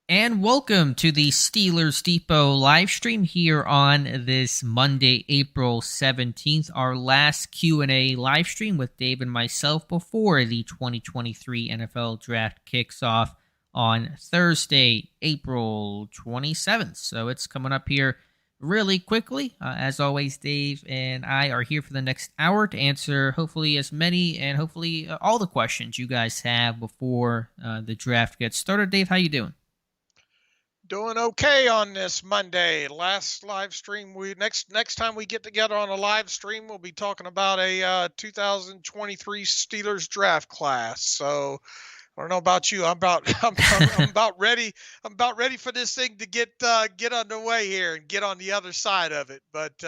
And welcome to the Steelers Depot live stream here on this Monday, April 17th, our last Q&A live stream with Dave and myself before the 2023 NFL Draft kicks off on Thursday, April 27th. So it's coming up here really quickly. As always, Dave and I are here for the next hour to answer hopefully as many and hopefully all the questions you guys have before the draft gets started. Dave, how you doing? Doing okay on this Monday. Last live stream. Next time we get together on a live stream, we'll be talking about a 2023 Steelers draft class. So I don't know about you. I'm about ready. I'm about ready for this thing to get underway here and get on the other side of it. But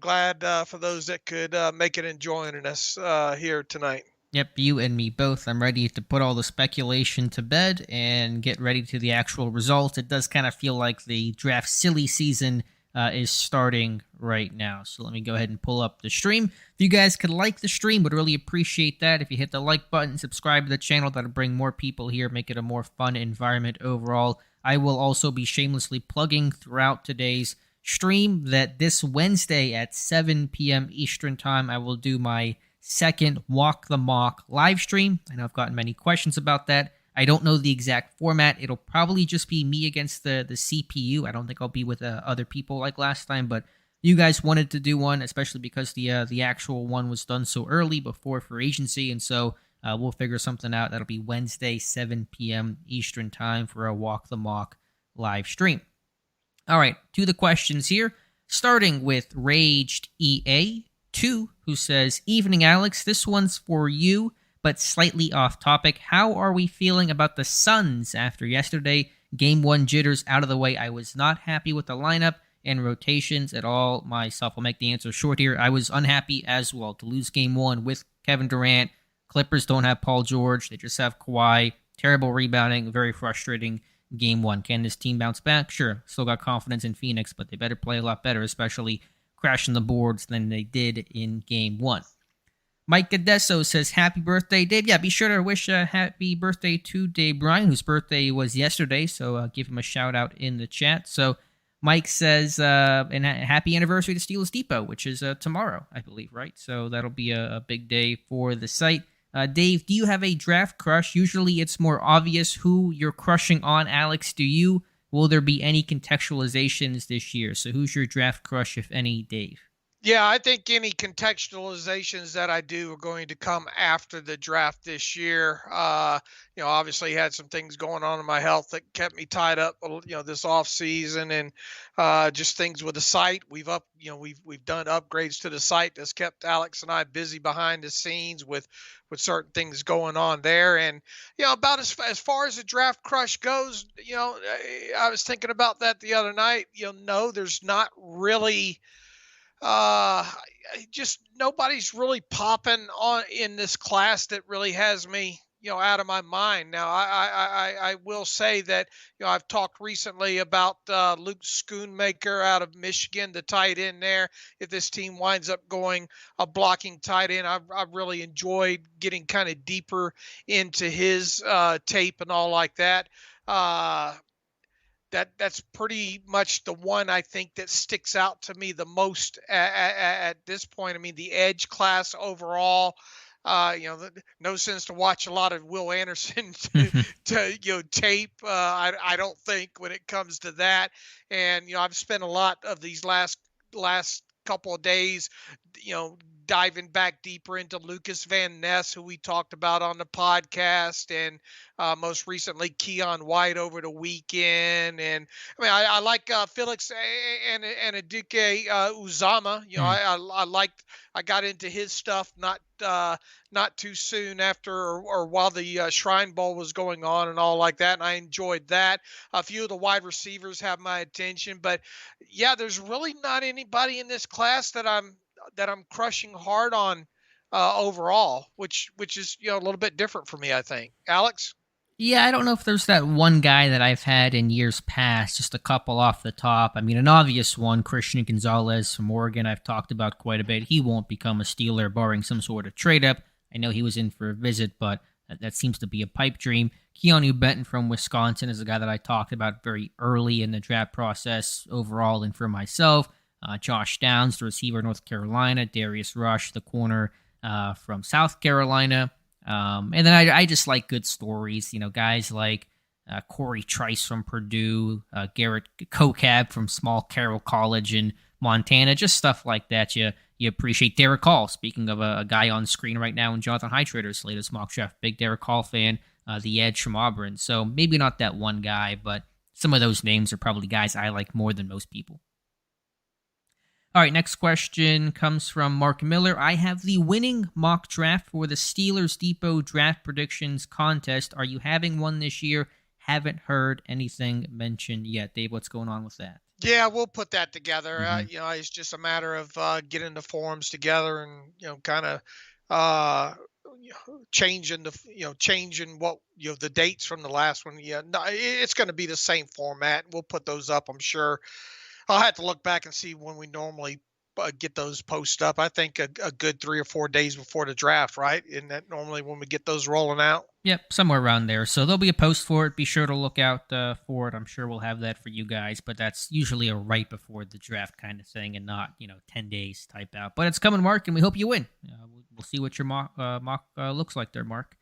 glad for those that could make it and joining us here tonight. Yep, you and me both. I'm ready to put all the speculation to bed and get ready to the actual result. It does kind of feel like the draft silly season is starting right now. So let me go ahead and pull up the stream. If you guys could like the stream, would really appreciate that. If you hit the like button, subscribe to the channel, that'll bring more people here, make it a more fun environment overall. I will also be shamelessly plugging throughout today's stream that this Wednesday at 7 p.m. Eastern Time, I will do my second Walk the Mock live stream. I know I've gotten many questions about that. I don't know the exact format. It'll probably just be me against the CPU. I don't think I'll be with other people like last time, but you guys wanted to do one, especially because the actual one was done so early before free agency, and so we'll figure something out. That'll be Wednesday, 7 p.m. Eastern Time for a Walk the Mock live stream. All right, to the questions here, starting with Raged EA 2, who says, "Evening, Alex. This one's for you, but slightly off topic. How are we feeling about the Suns after yesterday? Game 1 jitters out of the way. I was not happy with the lineup and rotations at all myself." I'll make the answer short here. I was unhappy as well to lose Game 1 with Kevin Durant. Clippers don't have Paul George. They just have Kawhi. Terrible rebounding. Very frustrating Game 1. Can this team bounce back? Sure. Still got confidence in Phoenix, but they better play a lot better, especially crashing the boards than they did in Game 1. Mike Gadesso says, "Happy birthday, Dave." Yeah, be sure to wish a happy birthday to Dave Bryan, whose birthday was yesterday, so give him a shout-out in the chat. So Mike says, and happy anniversary to Steelers Depot, which is tomorrow, I believe, right? So that'll be a big day for the site. Dave, do you have a draft crush? Usually it's more obvious who you're crushing on. Alex, do you? Will there be any contextualizations this year? So who's your draft crush, if any, Dave? Yeah, I think any contextualizations that I do are going to come after the draft this year. Obviously had some things going on in my health that kept me tied up, this off season, and just things with the site. We've done upgrades to the site that's kept Alex and I busy behind the scenes with certain things going on there. And about as far as the draft crush goes, I was thinking about that the other night. No, there's not really. Just nobody's really popping on in this class that really has me, out of my mind. Now, I will say that, I've talked recently about Luke Schoonmaker out of Michigan, the tight end there. If this team winds up going a blocking tight end, I've really enjoyed getting kind of deeper into his tape and all like that. That's pretty much the one I think that sticks out to me the most at this point. I mean, the edge class overall, no sense to watch a lot of Will Anderson to tape. I don't think when it comes to that. And I've spent a lot of these last couple of days, diving back deeper into Lucas Van Ness, who we talked about on the podcast, and most recently Keon White over the weekend. And I mean, I like Felix and Aduke Uzama. I got into his stuff not too soon after or while the Shrine Bowl was going on and all like that, and I enjoyed that. A few of the wide receivers have my attention, but yeah, there's really not anybody in this class that I'm crushing hard on overall, which is a little bit different for me, I think. Alex? Yeah, I don't know if there's that one guy that I've had in years past, just a couple off the top. I mean, an obvious one, Christian Gonzalez from Oregon, I've talked about quite a bit. He won't become a Steeler barring some sort of trade-up. I know he was in for a visit, but That seems to be a pipe dream. Keanu Benton from Wisconsin is a guy that I talked about very early in the draft process overall and for myself. Josh Downs, the receiver, North Carolina. Darius Rush, the corner from South Carolina. And then I just like good stories. Guys like Corey Trice from Purdue, Garrett Kokab from Small Carroll College in Montana, just stuff like that. You appreciate Derek Hall. Speaking of a guy on screen right now in Jonathan Heitrader's latest mock draft, big Derek Hall fan, the edge from Auburn. So maybe not that one guy, but some of those names are probably guys I like more than most people. All right, next question comes from Mark Miller. I have the winning mock draft for the Steelers Depot Draft Predictions Contest. Are you having one this year? Haven't heard anything mentioned yet. Dave, what's going on with that? Yeah, we'll put that together. Mm-hmm. It's just a matter of getting the forums together and kind of uh, changing changing what the dates from the last one. Yeah, no, it's going to be the same format. We'll put those up, I'm sure. I'll have to look back and see when we normally get those posts up. I think a good 3 or 4 days before the draft, right? Isn't that normally when we get those rolling out? Yep, somewhere around there. So there'll be a post for it. Be sure to look out for it. I'm sure we'll have that for you guys, but that's usually a right before the draft kind of thing and not, 10 days type out. But it's coming, Mark, and we hope you win. We'll see what your mock looks like there, Mark.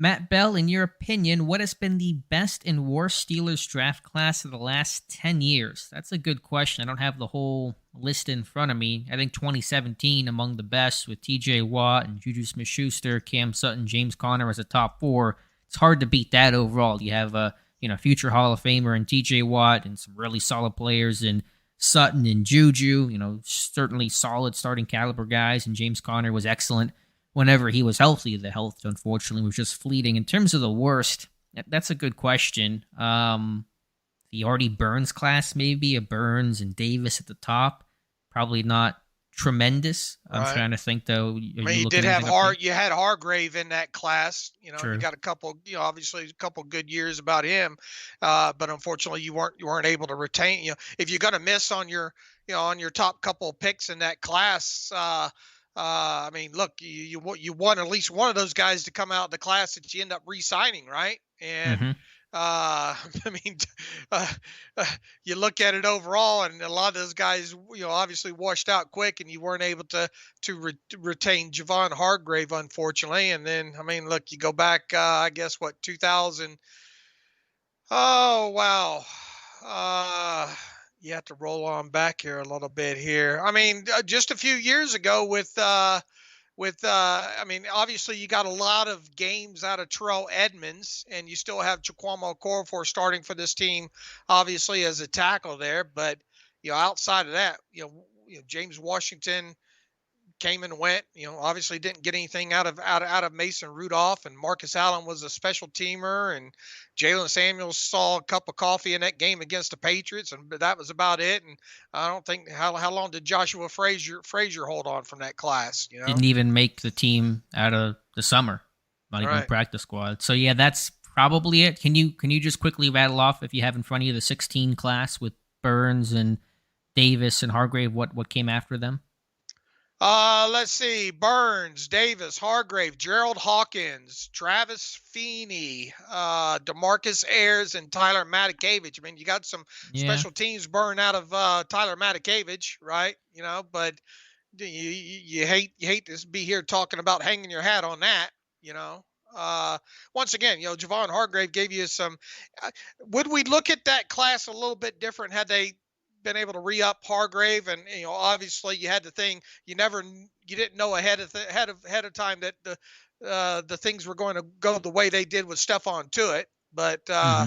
Matt Bell, in your opinion, what has been the best and worst Steelers draft class of the last 10 years? That's a good question. I don't have the whole list in front of me. I think 2017 among the best with TJ Watt and Juju Smith-Schuster, Cam Sutton, James Conner as a top 4. It's hard to beat that overall. You have a future Hall of Famer in TJ Watt and some really solid players in Sutton and Juju, certainly solid starting caliber guys, and James Conner was excellent whenever he was healthy. The health, unfortunately, was just fleeting. In terms of the worst, that's a good question. The Artie Burns class, maybe a Burns and Davis at the top. Probably not tremendous. I'm trying to think, though. You did have you had Hargrave in that class. You got a couple, obviously a couple good years about him, but unfortunately you weren't able to retain. If you're going to miss on your top couple of picks in that class. Look, you want at least one of those guys to come out of the class that you end up re-signing, right? And you look at it overall, and a lot of those guys, obviously washed out quick, and you weren't able to retain Javon Hargrave, unfortunately. And then, look, you go back, I guess 2000. Oh wow. You have to roll on back here a little bit here. Just a few years ago obviously you got a lot of games out of Terrell Edmonds, and you still have Jaquamo Okorafor starting for this team, obviously as a tackle there. But, outside of that, James Washington came and went, obviously didn't get anything out of Mason Rudolph, and Marcus Allen was a special teamer, and Jalen Samuels saw a cup of coffee in that game against the Patriots, and that was about it. And I don't think how long did Joshua Frazier hold on from that class? Didn't even make the team out of the summer, not even practice squad. So yeah, that's probably it. Can you just quickly rattle off, if you have in front of you, the 16 class with Burns and Davis and Hargrave? What came after them? Let's see. Burns, Davis, Hargrave, Gerald Hawkins, Travis Feeney, DeMarcus Ayers, and Tyler Matakevich. You got some special teams burn out of Tyler Matakevich, right? But you hate to be here talking about hanging your hat on that, Once again, Javon Hargrave gave you some. Would we look at that class a little bit different had they been able to re-up Hargrave? And obviously you had the thing you didn't know ahead of time that the things were going to go the way they did with Stephon Tuitt. But had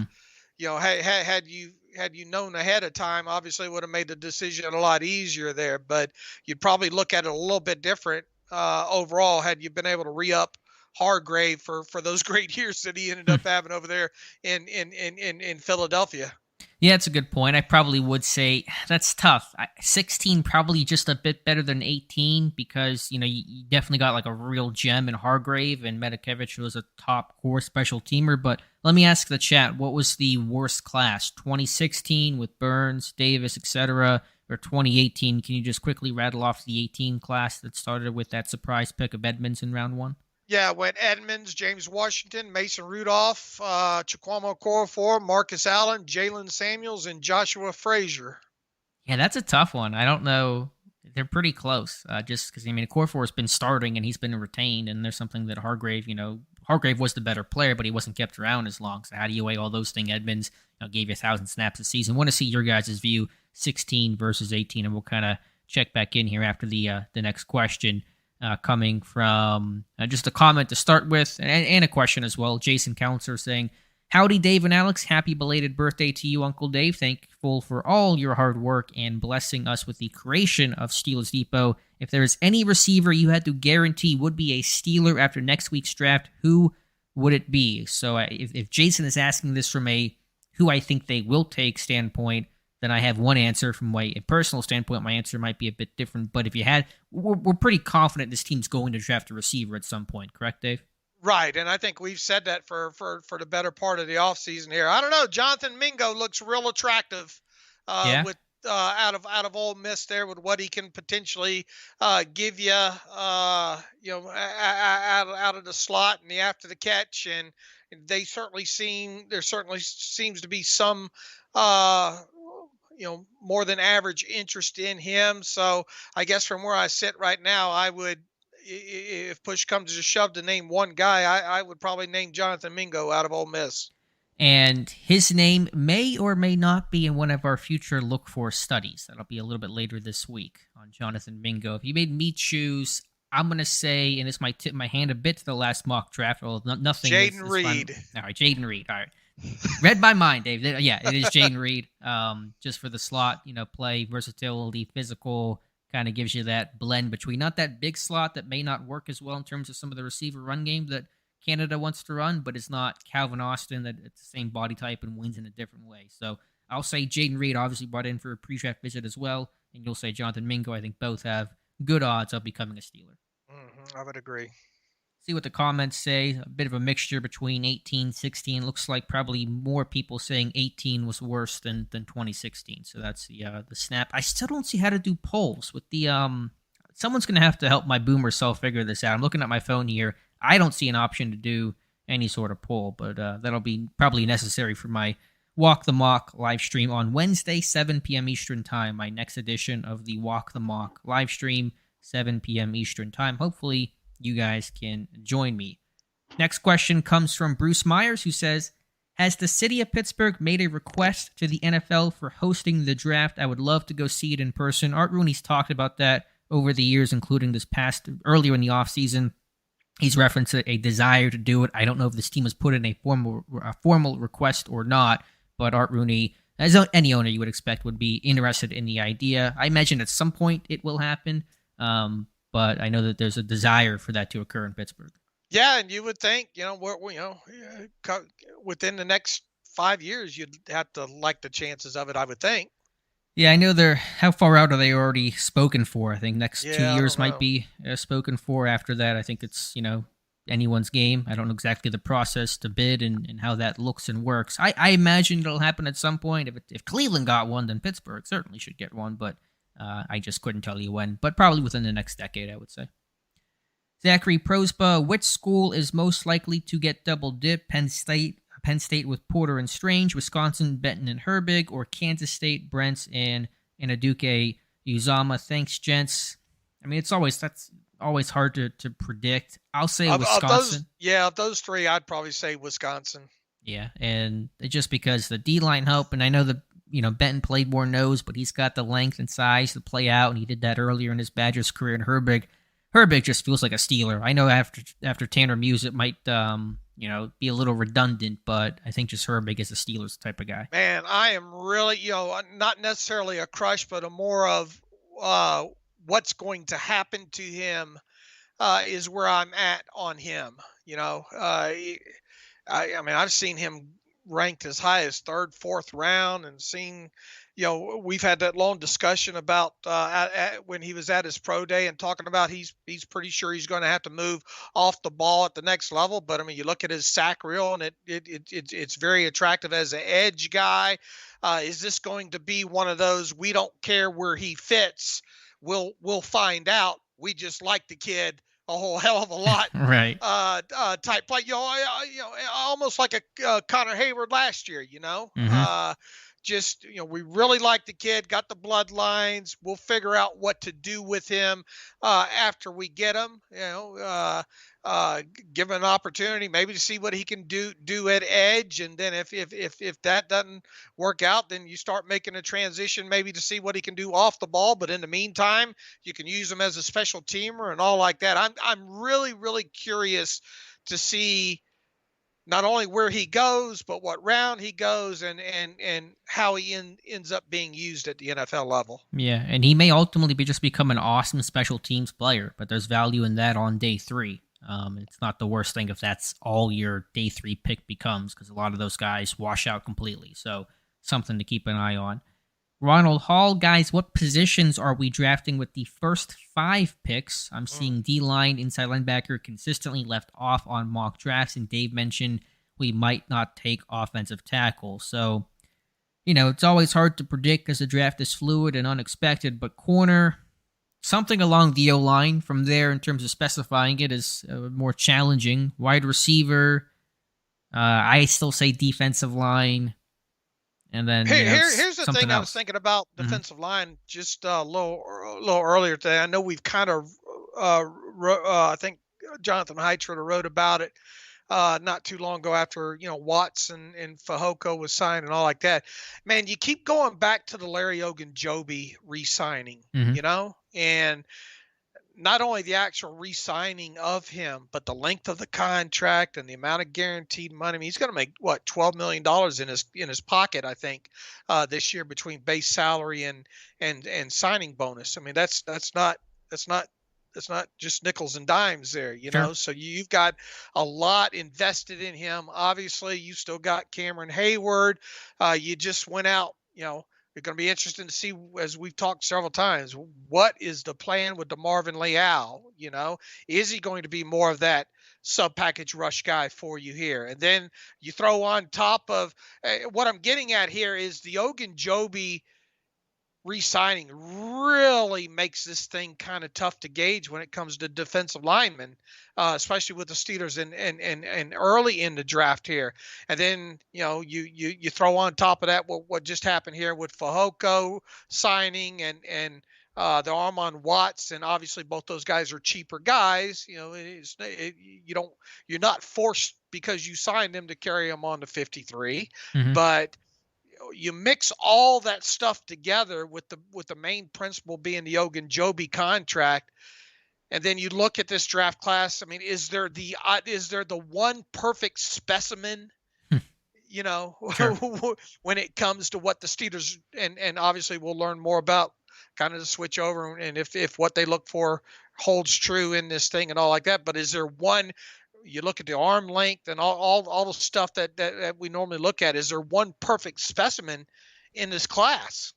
you known ahead of time, obviously it would have made the decision a lot easier there. But you'd probably look at it a little bit different overall had you been able to re-up Hargrave for those great years that he ended up having over there in Philadelphia. Yeah, it's a good point. I probably would say that's tough. 16 probably just a bit better than 18 because, you definitely got like a real gem in Hargrave, and Matakevich was a top core special teamer. But let me ask the chat, what was the worst class? 2016 with Burns, Davis, etc., or 2018? Can you just quickly rattle off the 18 class that started with that surprise pick of Edmonds in round 1? Yeah, went Edmonds, James Washington, Mason Rudolph, Chikwamo Okorafor, Marcus Allen, Jalen Samuels, and Joshua Frazier. Yeah, that's a tough one. I don't know. They're pretty close. Just because I mean, Corfor has been starting and he's been retained, and there's something that Hargrave, Hargrave was the better player, but he wasn't kept around as long. So how do you weigh all those things? Edmonds, gave you 1,000 snaps a season. Want to see your guys' view, 16 versus 18, and we'll kind of check back in here after the next question. Coming from just a comment to start with, and a question as well. Jason Counselor saying, "Howdy, Dave and Alex. Happy belated birthday to you, Uncle Dave. Thankful for all your hard work and blessing us with the creation of Steelers Depot. If there is any receiver you had to guarantee would be a Steeler after next week's draft, who would it be?" So if Jason is asking this from a who I think they will take standpoint, then I have one answer. From a personal standpoint, my answer might be a bit different. But if you had, we're pretty confident this team's going to draft a receiver at some point, correct, Dave? Right, and I think we've said that for the better part of the offseason here. I don't know. Jonathan Mingo looks real attractive Yeah. with out of Ole Miss there with what he can potentially give you, out of the slot and the after the catch, and there certainly seems to be some uh, more than average interest in him. So I guess from where I sit right now, I would, if push comes to shove to name one guy, I would probably name Jonathan Mingo out of Ole Miss. And his name may or may not be in one of our future look for studies. That'll be a little bit later this week on Jonathan Mingo. If you made me choose, I'm going to say, and this might tip my hand a bit to the last mock draft. Well, nothing. Jaden Reed. All right, Jaden Reed. All right. Read my mind, Dave. Yeah, it is Jaden Reed. Just for the slot, play, versatility, physical, kind of gives you that blend between not that big slot that may not work as well in terms of some of the receiver run game that Canada wants to run, but it's not Calvin Austin that it's the same body type and wins in a different way. So I'll say Jaden Reed obviously brought in for a pre-draft visit as well, and you'll say Jonathan Mingo. I think both have good odds of becoming a Steeler. I would agree. See what the comments say. A bit of a mixture between 18, 16. Looks like probably more people saying 18 was worse than 2016. So that's the snap. I still don't see how to do polls with the Someone's gonna have to help my boomer self figure this out. I'm looking at my phone here. I don't see an option to do any sort of poll, but that'll be probably necessary for my Walk the Mock live stream on Wednesday, 7 p.m. Eastern Time. My next edition of the Walk the Mock live stream, 7 p.m. Eastern Time. Hopefully you guys can join me. Next question comes from Bruce Myers, who says, "Has the city of Pittsburgh made a request to the NFL for hosting the draft? I would love to go see it in person." Art Rooney's talked about that over the years, including this past earlier in the offseason. He's referenced a desire to do it. I don't know if this team has put in a formal request or not, but Art Rooney, as any owner you would expect, would be interested in the idea. I imagine at some point it will happen. But I know that there's a desire for that to occur in Pittsburgh. Yeah, and you would think, within the next 5 years, you'd have to like the chances of it, I would think. Yeah, I know they're. How far out are they already spoken for? I think next 2 years might be spoken for. After that, I think it's anyone's game. I don't know exactly the process to bid and how that looks and works. I imagine it'll happen at some point. If Cleveland got one, then Pittsburgh certainly should get one. But I just couldn't tell you when. But probably within the next decade, I would say. Zachary Prospa, which school is most likely to get double dip? Penn State with Porter and Strange, Wisconsin, Benton and Herbig, or Kansas State, Brents and Aduke Uzama. Thanks, gents. I mean, that's always hard to predict. I'll say Wisconsin. Of those three, I'd probably say Wisconsin. Yeah, and just because the D-line help, and I know Benton played more nose, but he's got the length and size to play out, and he did that earlier in his Badgers career. And Herbig just feels like a Steeler. I know after Tanner Muse, it might be a little redundant, but I think just Herbig is a Steelers type of guy. Man, I am really, not necessarily a crush, but a more of what's going to happen to him is where I'm at on him. I've seen him ranked as high as third, fourth round, and seen, we've had that long discussion about when he was at his pro day and talking about he's pretty sure he's going to have to move off the ball at the next level. But I mean, you look at his sack reel, and it's very attractive as an edge guy. Is this going to be one of those, we don't care where he fits, we'll find out, we just like the kid, a whole hell of a lot Right. type play. Almost like a Connor Hayward last year. Hmm. Just we really like the kid, got the bloodlines. We'll figure out what to do with him after we get him. Give him an opportunity maybe to see what he can do at edge, and then if that doesn't work out, then you start making a transition maybe to see what he can do off the ball. But in the meantime, you can use him as a special teamer and all like that. I'm really curious to see not only where he goes, but what round he goes, and how he ends up being used at the NFL level. Yeah, and he may ultimately become an awesome special teams player, but there's value in that on day three. It's not the worst thing if that's all your day three pick becomes, because a lot of those guys wash out completely. So something to keep an eye on. Ronald Hall, guys, what positions are we drafting with the first 5 picks? I'm seeing D line, inside linebacker consistently left off on mock drafts, and Dave mentioned we might not take offensive tackle. So, it's always hard to predict because the draft is fluid and unexpected, but corner, something along the O line from there in terms of specifying it is more challenging. Wide receiver, I still say defensive line. And then Here's the something thing I was else. thinking about Mm-hmm. defensive line just a little earlier today. I know we've kind of I think Jonathan Heitritter wrote about it not too long ago after Watts and Fahoko was signed and all like that. Man, you keep going back to the Larry Ogunjobi re-signing, Mm-hmm. and not only the actual re-signing of him, but the length of the contract and the amount of guaranteed money. I mean, he's going to make what $12 million in his pocket, I think, this year between base salary and signing bonus. I mean, that's not just nickels and dimes there. Sure. So you've got a lot invested in him. Obviously, you still got Cameron Hayward. You just went out. It's going to be interesting to see, as we've talked several times, what is the plan with DeMarvin Leal? Is he going to be more of that sub-package rush guy for you here? And then you throw on top of what I'm getting at here is the Ogunjobi re-signing really makes this thing kind of tough to gauge when it comes to defensive linemen, especially with the Steelers and early in the draft here. And then you throw on top of that what just happened here with Fahoko signing and the Armon Watts, and obviously both those guys are cheaper guys. You're not forced because you signed them to carry them on to 53, Mm-hmm. but you mix all that stuff together with the main principle being the Ogunjobi contract, and then you look at this draft class. I mean, is there the one perfect specimen? Sure. When it comes to what the Steelers, and obviously we'll learn more about kind of the switch over, and if what they look for holds true in this thing and all like that. But is there one? You look at the arm length and all the stuff that we normally look at. Is there one perfect specimen in this class?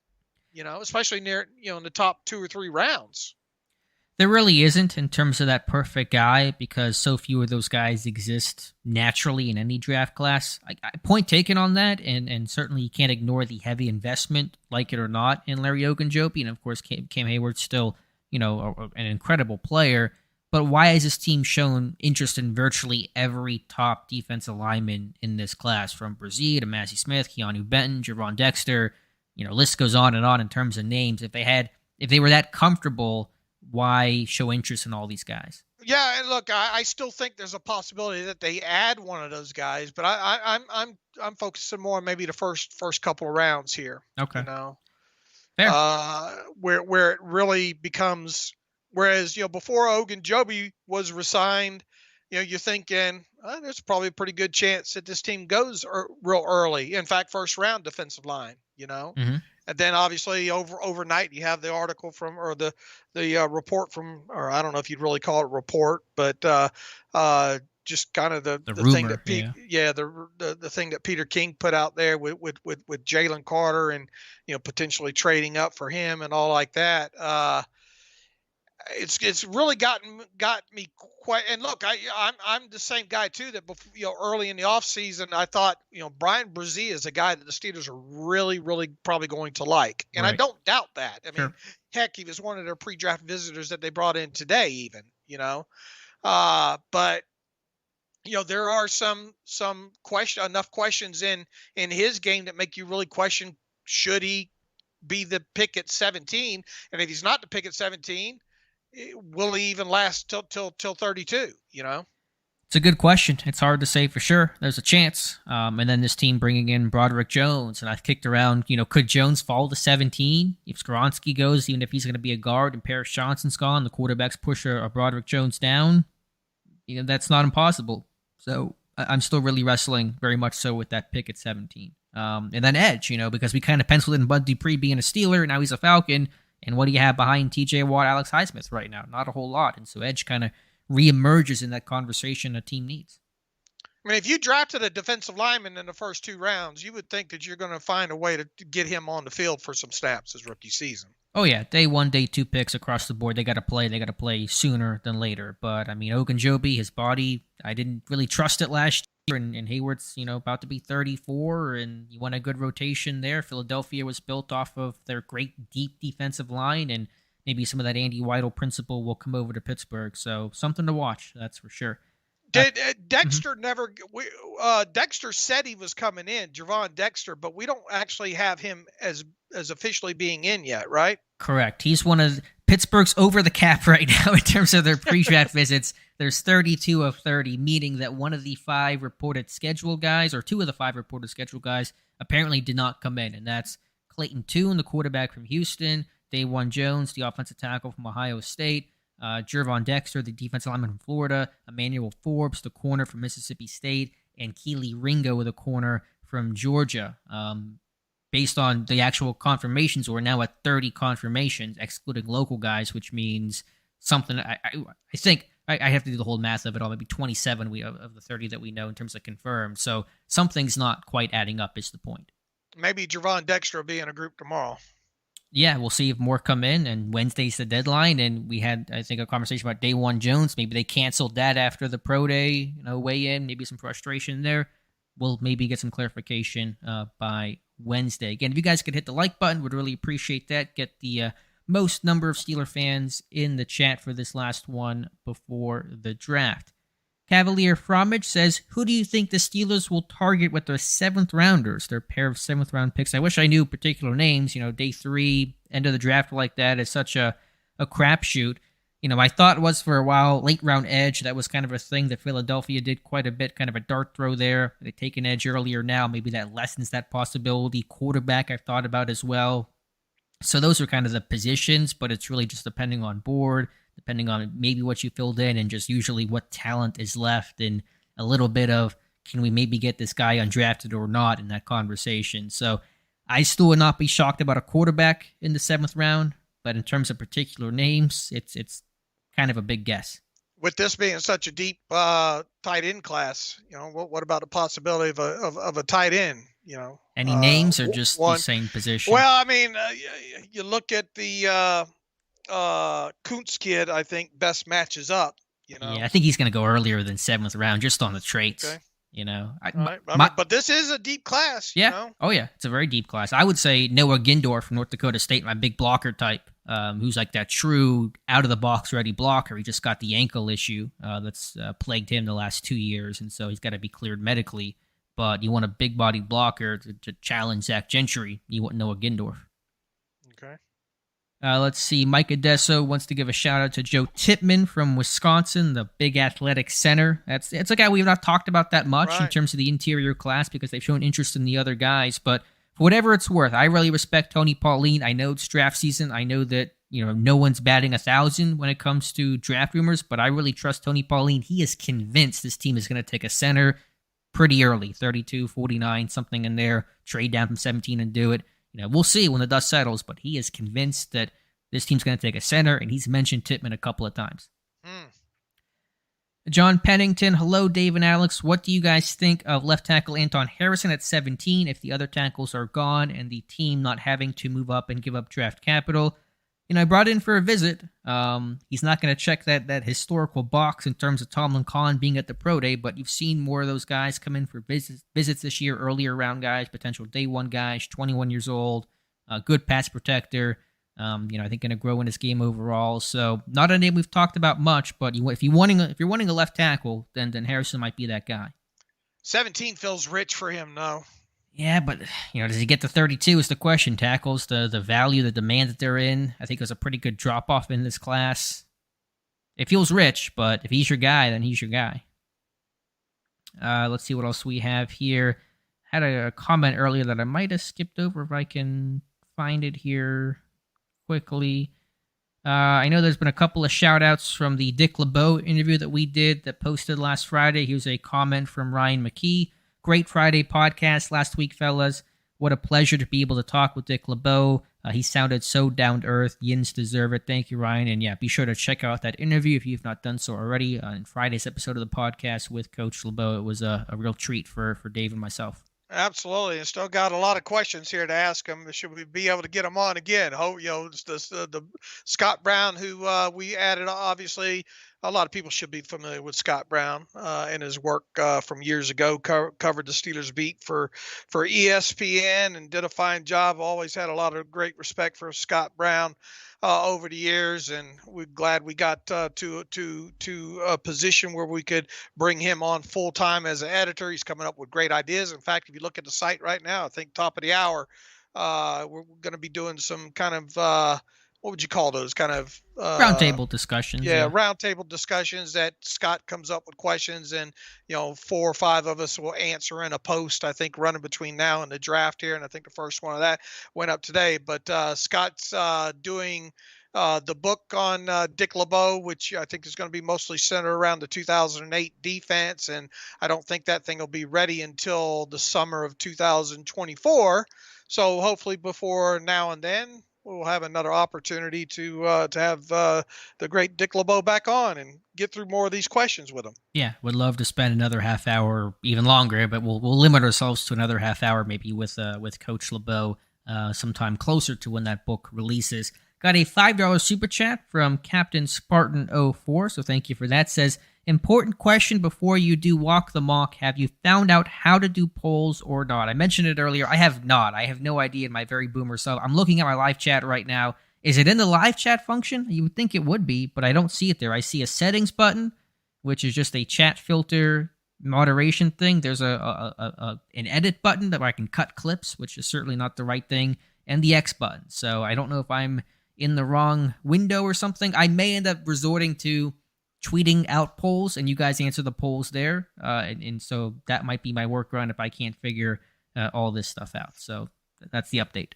Especially near in the top 2 or 3 rounds. There really isn't in terms of that perfect guy because so few of those guys exist naturally in any draft class. Point taken on that, and certainly you can't ignore the heavy investment, like it or not, in Larry Ogunjobi, and of course Cam Hayward's still an incredible player. But why has this team shown interest in virtually every top defensive lineman in this class, from Brazil to Massey Smith, Keanu Benton, Javon Dexter? List goes on and on in terms of names. If they were that comfortable, why show interest in all these guys? Yeah, and look, I still think there's a possibility that they add one of those guys, but I'm focusing more on maybe the first couple of rounds here. Okay, You know, fair. where it really becomes. Whereas before Ogunjobi was resigned, you're thinking there's probably a pretty good chance that this team goes real early. In fact, first round defensive line. Mm-hmm. And then obviously overnight you have the article from, or the report from, or I don't know if you'd really call it a report, but just kind of the rumor, thing that the thing that Peter King put out there with Jalen Carter, and potentially trading up for him and all like that. It's really got me quite. And look, I'm the same guy too. That before, early in the offseason, I thought Brian Brzee is a guy that the Steelers are really probably going to like, and Right. I don't doubt that. I Sure. mean, heck, he was one of their pre-draft visitors that they brought in today, even. But there are some enough questions in his game that make you really question, should he be the pick at 17? And if he's not the pick at 17, will he even last till 32? It's a good question. It's hard to say for sure. There's a chance. And then this team bringing in Broderick Jones, and I've kicked around, could Jones fall to 17 if Skoronski goes, even if he's going to be a guard and Paris Johnson's gone, the quarterbacks push a Broderick Jones down? That's not impossible. So I'm still really wrestling very much so with that pick at 17. And then edge, because we kind of penciled in Bud Dupree being a Steeler, now he's a Falcon. And what do you have behind TJ Watt, Alex Highsmith right now? Not a whole lot. And so edge kind of reemerges in that conversation a team needs. I mean, if you drafted a defensive lineman in the first 2 rounds, you would think that you're going to find a way to get him on the field for some snaps his rookie season. Oh, yeah. Day 1, day 2 picks across the board. They got to play. They got to play sooner than later. But, Ogunjobi, his body, I didn't really trust it last year. And Hayward's, about to be 34, and you want a good rotation there. Philadelphia was built off of their great deep defensive line, and maybe some of that Andy Weidel principle will come over to Pittsburgh. So something to watch, that's for sure. Did Dexter never? Dexter said he was coming in, Javon Dexter, but we don't actually have him as officially being in yet, right? Correct. He's one of Pittsburgh's over the cap right now in terms of their pre-draft visits. There's 32 of 30, meaning that one of the 5 reported schedule guys, or 2 of the 5 reported schedule guys, apparently did not come in, and that's Clayton Tune, the quarterback from Houston, Dawan Jones, the offensive tackle from Ohio State, Jervon Dexter, the defensive lineman from Florida, Emmanuel Forbes, the corner from Mississippi State, and Keely Ringo, the corner from Georgia. Based on the actual confirmations, we're now at 30 confirmations, excluding local guys, which means something. I think I have to do the whole math of it all. Maybe 27 of the 30 that we know in terms of confirmed. So something's not quite adding up is the point. Maybe Javon Dexter will be in a group tomorrow. Yeah, we'll see if more come in, and Wednesday's the deadline, and we had, I think, a conversation about Dawan Jones. Maybe they canceled that after the pro day, weigh-in, maybe some frustration there. We'll maybe get some clarification by Wednesday. Again, if you guys could hit the like button, would really appreciate that. Get the most number of Steeler fans in the chat for this last one before the draft. Cavalier Fromage says, who do you think the Steelers will target with their 7th rounders, their pair of 7th round picks? I wish I knew particular names. Day 3, end of the draft like that is such a crapshoot. My thought was for a while, late round edge, that was kind of a thing that Philadelphia did quite a bit, kind of a dart throw there. They take an edge earlier now. Maybe that lessens that possibility. Quarterback I've thought about as well. So those are kind of the positions, but it's really just depending on board, depending on maybe what you filled in and just usually what talent is left and a little bit of, can we maybe get this guy undrafted or not in that conversation. So I still would not be shocked about a quarterback in the 7th round, but in terms of particular names, it's kind of a big guess. With this being such a deep tight end class, what about the possibility of a tight end? Any names or just the same position? Well, I mean, you look at the Kuntz kid, I think best matches up. Yeah, I think he's going to go earlier than 7th round just on the traits. Okay. But this is a deep class. Yeah. Oh, yeah. It's a very deep class. I would say Noah Gindor from North Dakota State, my big blocker type, who's like that true out-of-the-box ready blocker. He just got the ankle issue that's plagued him the last 2 years, and so he's got to be cleared medically. But you want a big-bodied blocker to challenge Zach Gentry. You want Noah Gindor. Okay. Let's see. Mike Adesso wants to give a shout-out to Joe Tippmann from Wisconsin, the big athletic center. It's a guy we've not talked about that much in terms of the interior class because they've shown interest in the other guys. But for whatever it's worth, I really respect Tony Pauline. I know it's draft season. I know that no one's batting 1,000 when it comes to draft rumors, but I really trust Tony Pauline. He is convinced this team is going to take a center pretty early, 32, 49, something in there, trade down from 17 and do it. We'll see when the dust settles, but he is convinced that this team's going to take a center, and he's mentioned Tippmann a couple of times. John Pennington, hello, Dave and Alex. What do you guys think of left tackle Anton Harrison at 17 if the other tackles are gone and the team not having to move up and give up draft capital? I brought in for a visit. He's not going to check that historical box in terms of Tomlin Kahn being at the pro day, but you've seen more of those guys come in for visits this year, earlier round guys, potential day 1 guys, 21 years old, good pass protector. I think going to grow in his game overall. So not a name we've talked about much, but if you're wanting a left tackle, then Harrison might be that guy. 17 feels rich for him, no. Yeah, but does he get to 32 is the question. Tackles, the value, the demand that they're in. I think it was a pretty good drop off in this class. It feels rich, but if he's your guy, then he's your guy. Let's see what else we have here. Had a comment earlier that I might have skipped over if I can find it here quickly. I know there's been a couple of shout outs from the Dick LeBeau interview that we did that posted last Friday. Here's a comment from Ryan McKee. Great Friday podcast last week, fellas. What a pleasure to be able to talk with Dick LeBeau. He sounded so down to earth. Yins deserve it. Thank you, Ryan. And yeah, be sure to check out that interview if you've not done so already. In Friday's episode of the podcast with Coach LeBeau, it was a real treat for Dave and myself. Absolutely, and still got a lot of questions here to ask him. Should we be able to get him on again? The Scott Brown, who we added. Obviously, a lot of people should be familiar with Scott Brown and his work from years ago. Covered the Steelers beat for ESPN and did a fine job. Always had a lot of great respect for Scott Brown over the years, and we're glad we got to a position where we could bring him on full time as an editor. He's coming up with great ideas. In fact, if you look at the site right now, I think top of the hour, we're going to be doing some kind of what would you call those kind of roundtable discussions? Yeah, roundtable discussions that Scott comes up with questions, and 4 or 5 of us will answer in a post. I think running between now and the draft here, and I think the first one of that went up today. But Scott's doing the book on Dick LeBeau, which I think is going to be mostly centered around the 2008 defense, and I don't think that thing will be ready until the summer of 2024. So hopefully before now and then, we'll have another opportunity to have the great Dick LeBeau back on and get through more of these questions with him. Yeah, would love to spend another half hour, even longer, but we'll limit ourselves to another half hour, maybe with Coach LeBeau sometime closer to when that book releases. Got a $5 super chat from Captain Spartan04, so thank you for that. Says, important question before you do Walk the Mock. Have you found out how to do polls or not? I mentioned it earlier. I have not. I have no idea in my very boomer self. I'm looking at my live chat right now. Is it in the live chat function? You would think it would be, but I don't see it there. I see a settings button, which is just a chat filter moderation thing. There's an edit button that I can cut clips, which is certainly not the right thing, and the X button. So I don't know if I'm in the wrong window or something. I may end up resorting to tweeting out polls, and you guys answer the polls there. And so that might be my workaround if I can't figure all this stuff out. So that's the update.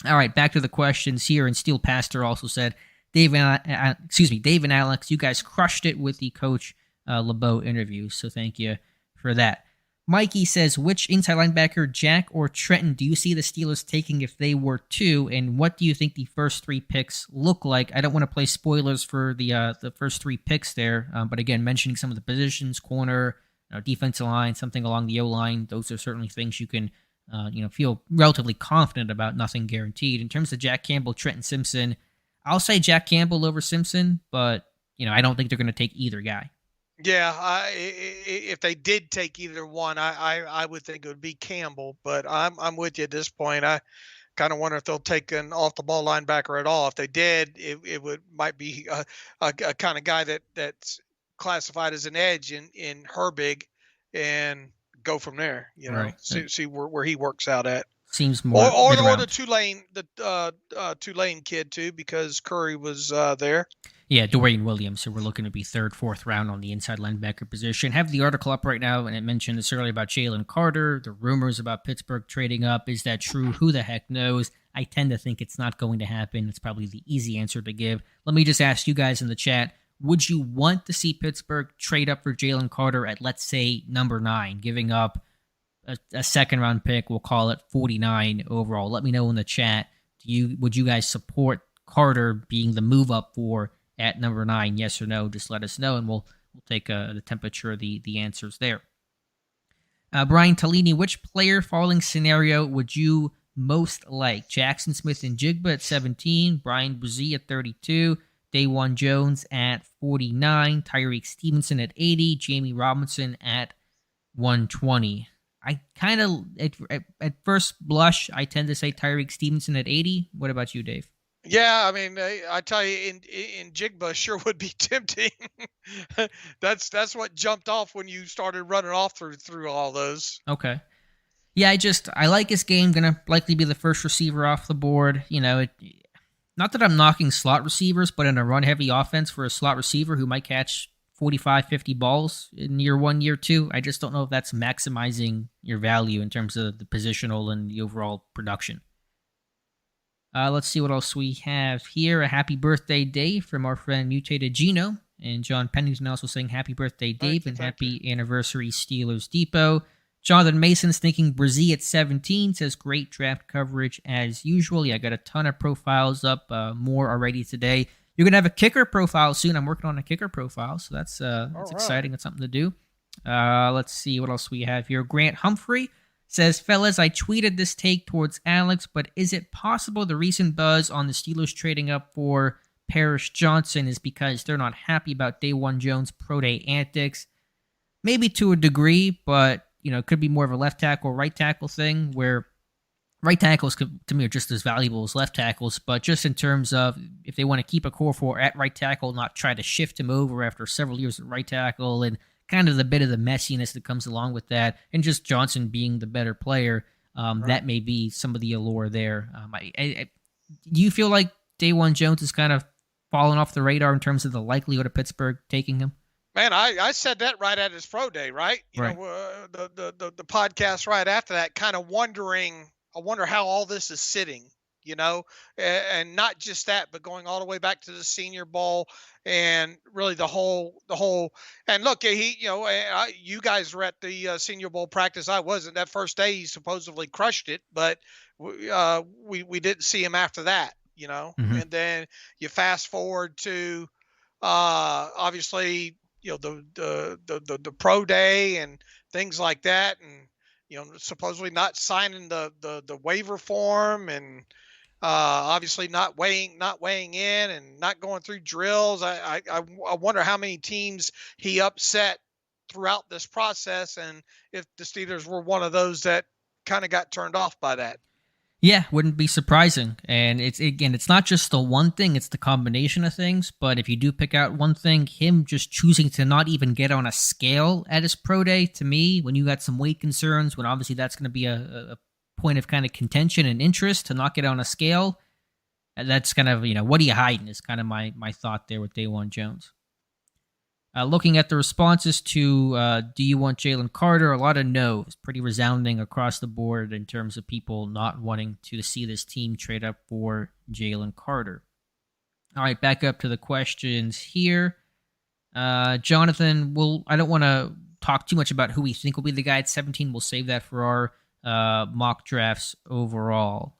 All right, back to the questions here. And Steel Pastor also said, Dave and Alex, you guys crushed it with the Coach LeBeau interview. So thank you for that. Mikey says, which inside linebacker, Jack or Trenton, do you see the Steelers taking if they were to? And what do you think the first 3 picks look like? I don't want to play spoilers for the first 3 picks there, but again, mentioning some of the positions, corner, defensive line, something along the O-line, those are certainly things you can feel relatively confident about, nothing guaranteed. In terms of Jack Campbell, Trenton Simpson, I'll say Jack Campbell over Simpson, but I don't think they're going to take either guy. Yeah, if they did take either one, I would think it would be Campbell. But I'm with you at this point. I kind of wonder if they'll take an off-the-ball linebacker at all. If they did, it might be a kind of guy that's classified as an edge in Herbig, and go from there. Right. See where he works out at. Seems more or the Tulane kid too, because Curry was there. Yeah, Dorian Williams. So we're looking to be 3rd, 4th round on the inside linebacker position. Have the article up right now, and it mentioned this earlier about Jalen Carter, the rumors about Pittsburgh trading up. Is that true? Who the heck knows? I tend to think it's not going to happen. It's probably the easy answer to give. Let me just ask you guys in the chat, would you want to see Pittsburgh trade up for Jalen Carter at, let's say, number 9, giving up a second-round pick, we'll call it 49 overall? Let me know in the chat. Would you guys support Carter being the move up for at number 9, yes or no? Just let us know, and we'll take the temperature of the answers there. Brian Tellini, which player falling scenario would you most like? Jackson Smith and Jigba at 17, Brian Brzee at 32, Dawan Jones at 49, Tyreek Stevenson at 80, Jamie Robinson at 120. I kind of, at first blush, I tend to say Tyreek Stevenson at 80. What about you, Dave? Yeah, I mean, I tell you, in Jigba sure would be tempting. That's what jumped off when you started running off through all those. Okay. Yeah, I like his game. Gonna likely be the first receiver off the board. Not that I'm knocking slot receivers, but in a run heavy offense for a slot receiver who might catch 45, 50 balls in year one, year two, I just don't know if that's maximizing your value in terms of the positional and the overall production. Let's see what else we have here. A happy birthday, Dave, from our friend Mutated Gino. And John Pennington also saying happy birthday, Dave, and happy anniversary, Steelers Depot. Jonathan Mason's thinking Brazil at 17, says great draft coverage as usual. Yeah, I got a ton of profiles up, more already today. You're going to have a kicker profile soon. I'm working on a kicker profile, so that's exciting. That's something to do. Let's see what else we have here. Grant Humphrey says, fellas, I tweeted this take towards Alex, but is it possible the recent buzz on the Steelers trading up for Parrish Johnson is because they're not happy about Dawan Jones' pro day antics? Maybe to a degree, but it could be more of a left tackle, right tackle thing where right tackles to me are just as valuable as left tackles, but just in terms of if they want to keep a core four at right tackle, not try to shift him over after several years at right tackle, and kind of the bit of the messiness that comes along with that, and just Johnson being the better player, that may be some of the allure there. Do you feel like Dawan Jones is kind of fallen off the radar in terms of the likelihood of Pittsburgh taking him? Man, I said that right at his pro day, right? Right. The podcast right after that, kind of wondering. I wonder how all this is sitting, and not just that, but going all the way back to the Senior Bowl and really the whole. And look, you guys were at the Senior Bowl practice. I wasn't. That first day, he supposedly crushed it, but we didn't see him after that, Mm-hmm. And then you fast forward to obviously the pro day and things like that, and supposedly not signing the waiver form, and obviously not weighing in and not going through drills. I wonder how many teams he upset throughout this process, and if the Steelers were one of those that kind of got turned off by that. Yeah, wouldn't be surprising. And it's not just the one thing, it's the combination of things. But if you do pick out one thing, him just choosing to not even get on a scale at his pro day, to me, when you got some weight concerns, when obviously that's going to be a point of kind of contention and interest to not get on a scale, that's kind of, what are you hiding is kind of my thought there with Dawan Jones. Looking at the responses to do you want Jalen Carter, a lot of no's, pretty resounding across the board in terms of people not wanting to see this team trade up for Jalen Carter. All right, back up to the questions here. Jonathan, I don't want to talk too much about who we think will be the guy at 17. We'll save that for our mock drafts overall.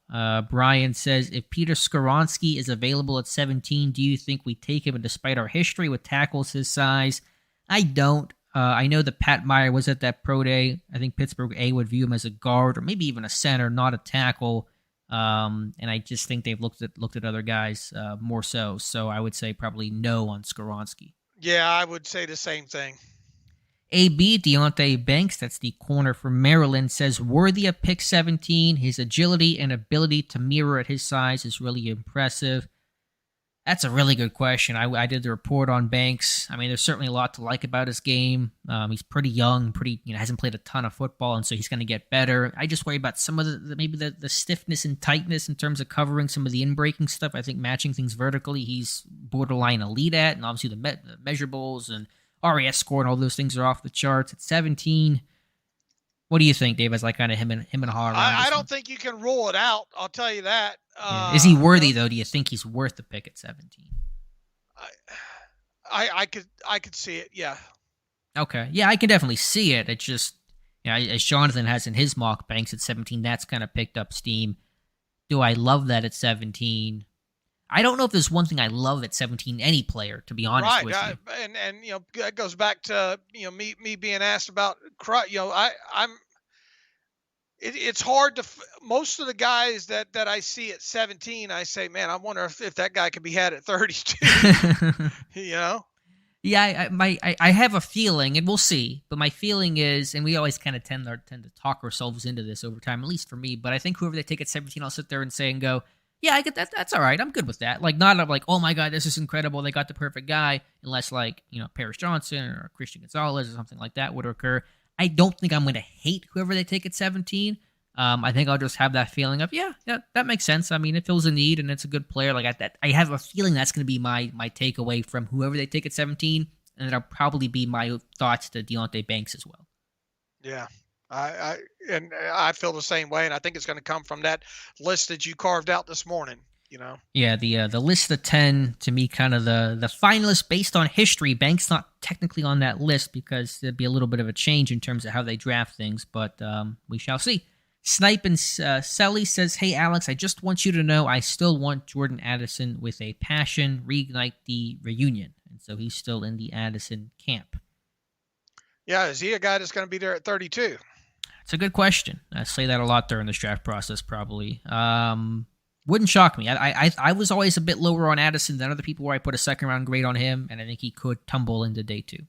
Brian says, if Peter Skoronski is available at 17, do you think we take him? And despite our history with tackles his size, I don't. I know that Pat Meyer was at that pro day. I think Pittsburgh A would view him as a guard or maybe even a center, not a tackle. And I just think they've looked at other guys more so. So I would say probably no on Skoronski. Yeah, I would say the same thing. AB Deontay Banks, that's the corner from Maryland, says worthy of pick 17. His agility and ability to mirror at his size is really impressive. That's a really good question. I did the report on Banks. I mean, there's certainly a lot to like about his game. He's pretty young, hasn't played a ton of football, and so he's going to get better. I just worry about some of the stiffness and tightness in terms of covering some of the in-breaking stuff. I think matching things vertically, he's borderline elite at, and obviously the measurables and RAS score and all those things are off the charts at 17. What do you think, Dave? As like kind of him and Ha. I don't think you can rule it out. I'll tell you that. Yeah. Is he worthy though? Do you think he's worth the pick at 17? I could see it. Yeah. Okay. Yeah, I can definitely see it. It's just, as Jonathan has in his mock, Banks at 17, that's kind of picked up steam. Do I love that at 17? I don't know if there's one thing I love at 17, any player, to be honest with you. And that goes back to me being asked about it's hard to most of the guys that I see at 17, I say, man, I wonder if that guy could be had at 32. Yeah, I have a feeling, and we'll see. But my feeling is, and we always kind of tend to talk ourselves into this over time, at least for me. But I think whoever they take at 17, I'll sit there and say and go, Yeah, I get that. That's all right. I'm good with that. Like, not of like, oh my god, this is incredible. They got the perfect guy. Unless like Paris Johnson or Christian Gonzalez or something like that would occur. I don't think I'm going to hate whoever they take at 17. I think I'll just have that feeling of yeah, that makes sense. I mean, it fills a need and it's a good player. Like I have a feeling that's going to be my takeaway from whoever they take at 17, and that'll probably be my thoughts to Deontay Banks as well. Yeah. I feel the same way, and I think it's going to come from that list that you carved out this morning. Yeah, the list of 10 to me, kind of the finalists based on history. Banks not technically on that list because there'd be a little bit of a change in terms of how they draft things, but we shall see. Snipe and Selly says, "Hey Alex, I just want you to know I still want Jordan Addison with a passion. Reignite the reunion." And so he's still in the Addison camp. Yeah, is he a guy that's going to be there at 32? It's a good question. I say that a lot during this draft process, probably. Wouldn't shock me. I was always a bit lower on Addison than other people where I put a second round grade on him, and I think he could tumble into day 2.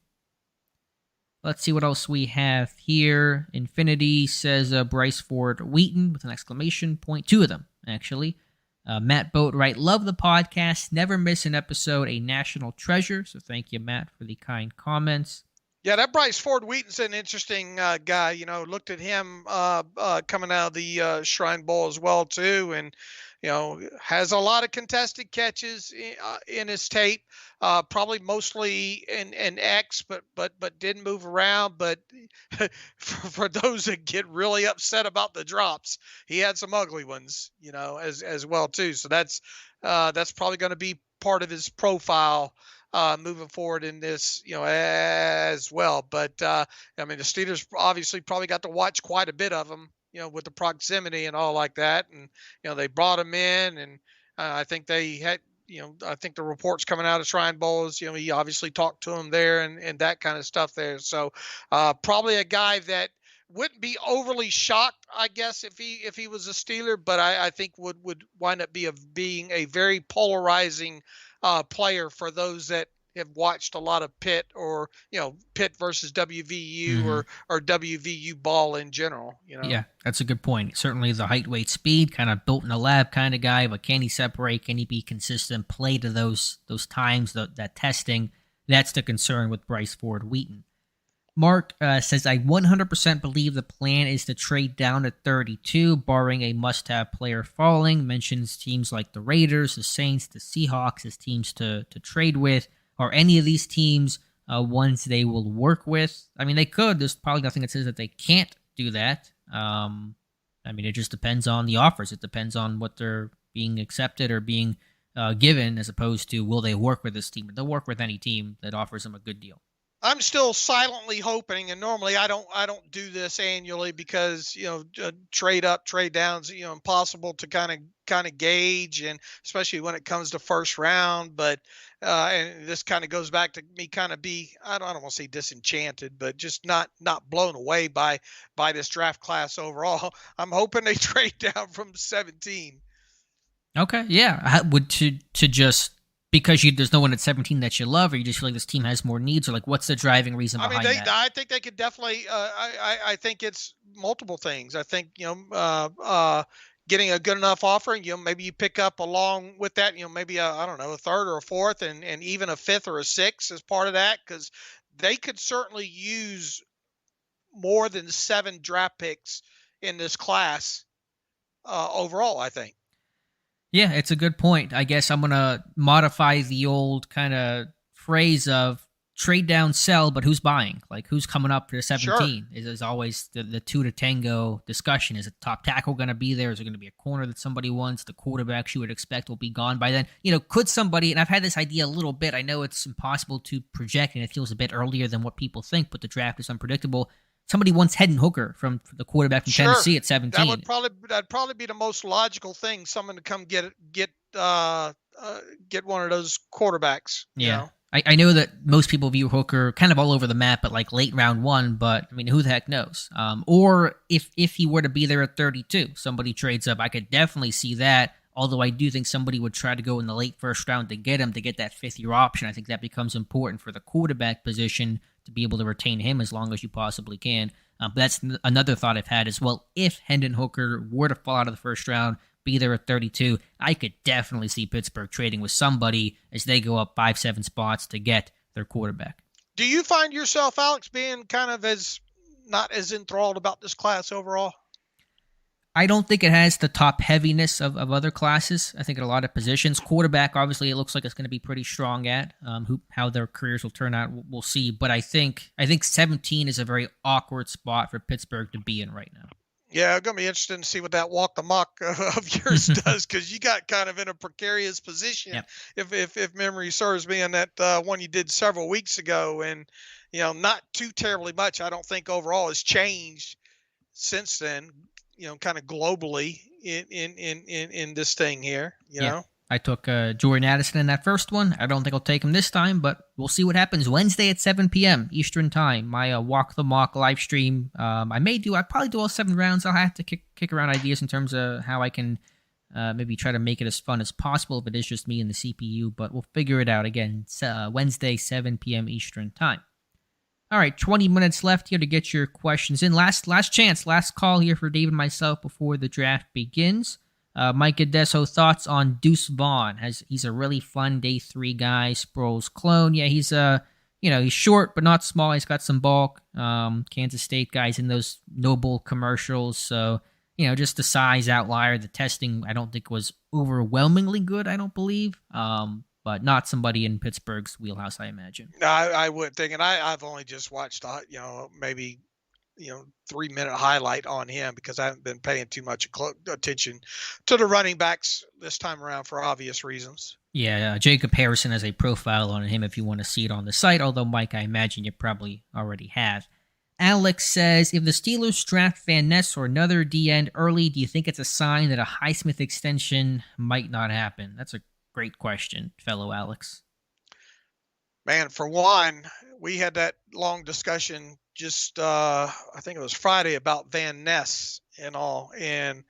Let's see what else we have here. Infinity says Bryce Ford Wheaton with an exclamation point. 2 of them, actually. Matt Boatwright, love the podcast. Never miss an episode. A national treasure. So thank you, Matt, for the kind comments. Yeah, that Bryce Ford Wheaton's an interesting guy. Looked at him coming out of the Shrine Bowl as well, too. And, has a lot of contested catches in his tape. Probably mostly in X, but didn't move around. But for those that get really upset about the drops, he had some ugly ones, as well, too. So that's probably going to be part of his profile moving forward in this, as well. But the Steelers obviously probably got to watch quite a bit of him, with the proximity and all like that. And, they brought him in, and I think they had, I think the reports coming out of Shrine Bowl is, he obviously talked to him there and that kind of stuff there. So probably a guy that wouldn't be overly shocked, I guess, if he was a Steeler, but I think would wind up being a very polarizing player for those that have watched a lot of Pitt or Pitt versus WVU or WVU ball in general. Yeah, that's a good point. Certainly the height, weight, speed, kind of built in a lab kind of guy. But can he separate? Can he be consistent? Play to those times, that testing. That's the concern with Bryce Ford Wheaton. Mark says, I 100% believe the plan is to trade down to 32, barring a must-have player falling. Mentions teams like the Raiders, the Saints, the Seahawks as teams to trade with. Are any of these teams ones they will work with? I mean, they could. There's probably nothing that says that they can't do that. It just depends on the offers. It depends on what they're being accepted or being given, as opposed to will they work with this team. They'll work with any team that offers them a good deal. I'm still silently hoping, and normally I don't do this annually because trade up, trade downs, impossible to kind of gauge, and especially when it comes to first round. But and this kind of goes back to me kind of I don't want to say disenchanted, but just not blown away by this draft class overall. I'm hoping they trade down from 17. Okay, yeah. Would to just because there's no one at 17 that you love, or you just feel like this team has more needs, or like what's the driving reason behind that? I think they could definitely. I think it's multiple things. I think getting a good enough offering, maybe you pick up along with that, maybe a third or a fourth, and even a fifth or a sixth as part of that, because they could certainly use more than 7 draft picks in this class overall, I think. Yeah, it's a good point. I guess I'm going to modify the old kind of phrase of trade down, sell, but who's buying? Like, who's coming up for 17? Sure. Is always the 2 to tango discussion. Is a top tackle going to be there? Is there going to be a corner that somebody wants? The quarterbacks you would expect will be gone by then. Could somebody, and I've had this idea a little bit, I know it's impossible to project, and it feels a bit earlier than what people think, but the draft is unpredictable. Somebody wants Hendon Hooker from the quarterback from Tennessee at 17. That'd probably be the most logical thing. Someone to come get one of those quarterbacks. Yeah, I know that most people view Hooker kind of all over the map, but like late round 1. But I mean, who the heck knows? Or if he were to be there at 32, somebody trades up. I could definitely see that. Although I do think somebody would try to go in the late first round to get him, to get that 5th-year option. I think that becomes important for the quarterback position to be able to retain him as long as you possibly can. But that's another thought I've had as well. If Hendon Hooker were to fall out of the first round, be there at 32. I could definitely see Pittsburgh trading with somebody as they go up 5-7 spots to get their quarterback. Do you find yourself, Alex, being kind of as not as enthralled about this class overall? I don't think it has the top heaviness of other classes. I think in a lot of positions, quarterback, obviously, it looks like it's going to be pretty strong at. How their careers will turn out, we'll see. But I think 17 is a very awkward spot for Pittsburgh to be in right now. Yeah, it's going to be interesting to see what that walk the mock of yours does, because you got kind of in a precarious position, Yep. if memory serves me, on that one you did several weeks ago, and not too terribly much. I don't think overall has changed since then. Kind of globally in this thing here. You know. I took Jordan Addison in that first one. I don't think I'll take him this time, but we'll see what happens Wednesday at 7 p.m. Eastern time. My Walk the Mock live stream. I'll probably do all 7 rounds. I'll have to kick around ideas in terms of how I can maybe try to make it as fun as possible if it is just me and the CPU, but we'll figure it out. Again, it's, Wednesday, 7 p.m. Eastern time. All right, 20 minutes left here to get your questions in. Last chance, last call here for Dave and myself before the draft begins. Mike Adesso, thoughts on Deuce Vaughn? He's a really fun day 3 guy, Sproles clone. Yeah, he's he's short but not small. He's got some bulk. Kansas State guys in those Noble commercials. So just the size outlier. The testing I don't think was overwhelmingly good. I don't believe. But not somebody in Pittsburgh's wheelhouse, I imagine. No, I wouldn't think, and I've only just watched maybe 3-minute highlight on him, because I haven't been paying too much attention to the running backs this time around for obvious reasons. Yeah, Jacob Harrison has a profile on him if you want to see it on the site, although, Mike, I imagine you probably already have. Alex says, if the Steelers draft Van Ness or another D-end early, do you think it's a sign that a Highsmith extension might not happen? That's a great question, fellow Alex. Man, for one, we had that long discussion just, I think it was Friday, about Van Ness and all. And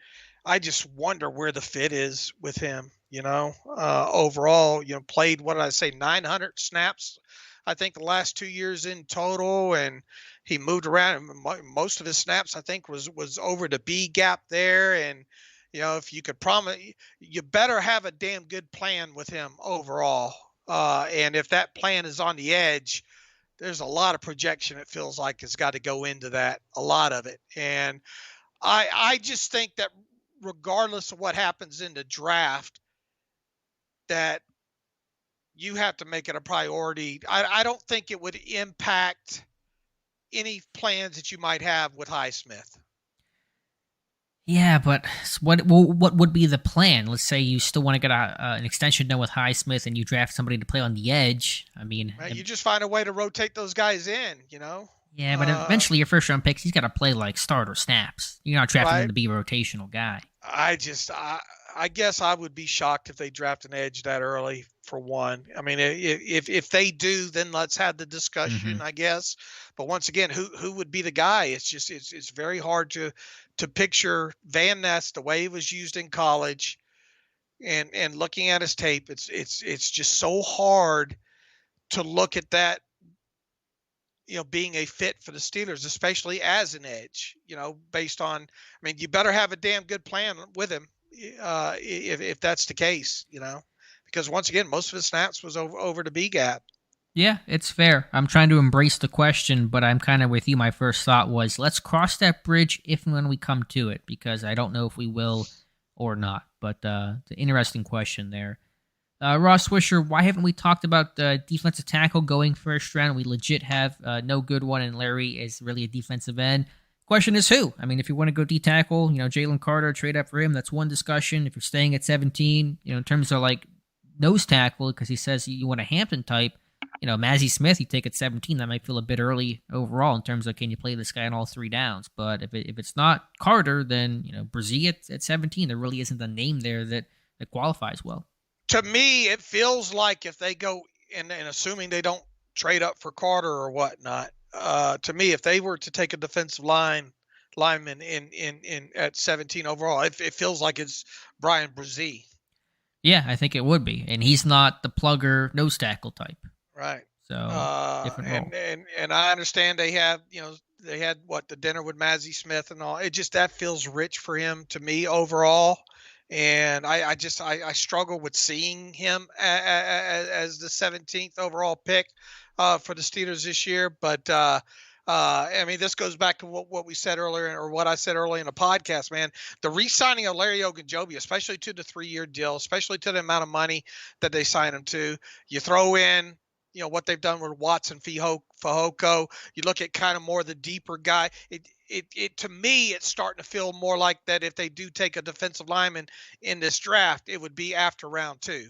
I just wonder where the fit is with him, overall, played, 900 snaps, I think, the last 2 years in total. And he moved around. Most of his snaps, I think, was over the B gap there. And, if you could promise, you better have a damn good plan with him overall. And if that plan is on the edge, there's a lot of projection, it feels like, has got to go into that, a lot of it. And I just think that regardless of what happens in the draft, that you have to make it a priority. I don't think it would impact any plans that you might have with Highsmith. Yeah, but what would be the plan? Let's say you still want to get an extension done with Highsmith and you draft somebody to play on the edge. I mean, you just find a way to rotate those guys in, Yeah, but eventually your first round picks, he's got to play like starter snaps. You're not drafting him to be a rotational guy. I guess I would be shocked if they draft an edge that early, for one. I mean, if they do, then let's have the discussion, I guess. But once again, who would be the guy? It's very hard to picture Van Ness the way he was used in college, and looking at his tape, it's just so hard to look at that, being a fit for the Steelers, especially as an edge, based on, I mean, you better have a damn good plan with him, if that's the case, because once again, most of his snaps was over the B gap. Yeah, it's fair. I'm trying to embrace the question, but I'm kind of with you. My first thought was, let's cross that bridge if and when we come to it, because I don't know if we will or not. But it's an interesting question there. Ross Swisher, why haven't we talked about defensive tackle going first round? We legit have no good one, and Larry is really a defensive end. Question is who? I mean, if you want to go D-tackle, Jalen Carter, trade up for him, that's one discussion. If you're staying at 17, in terms of like nose tackle, because he says you want a Hampton type, Mazzie Smith, you take at 17, that might feel a bit early overall in terms of can you play this guy on all 3 downs. But if it's not Carter, then, Brzee at 17, there really isn't a name there that qualifies well. To me, it feels like if they go, and assuming they don't trade up for Carter or whatnot, to me, if they were to take a defensive lineman in at 17 overall, it feels like it's Brian Brzee. Yeah, I think it would be. And he's not the plugger nose tackle type. Right. So different role. And I understand they have, they had the dinner with Mazzie Smith and all. It just, that feels rich for him to me overall. And I struggle with seeing him as the 17th overall pick for the Steelers this year. But I mean, this goes back to what we said earlier, or what I said earlier in the podcast, man. The re-signing of Larry Ogunjobi, especially to the 3-year deal, especially to the amount of money that they signed him to, you throw in, what they've done with Watson, Fehoko. You look at kind of more the deeper guy. It to me, it's starting to feel more like that if they do take a defensive lineman in this draft, it would be after round 2.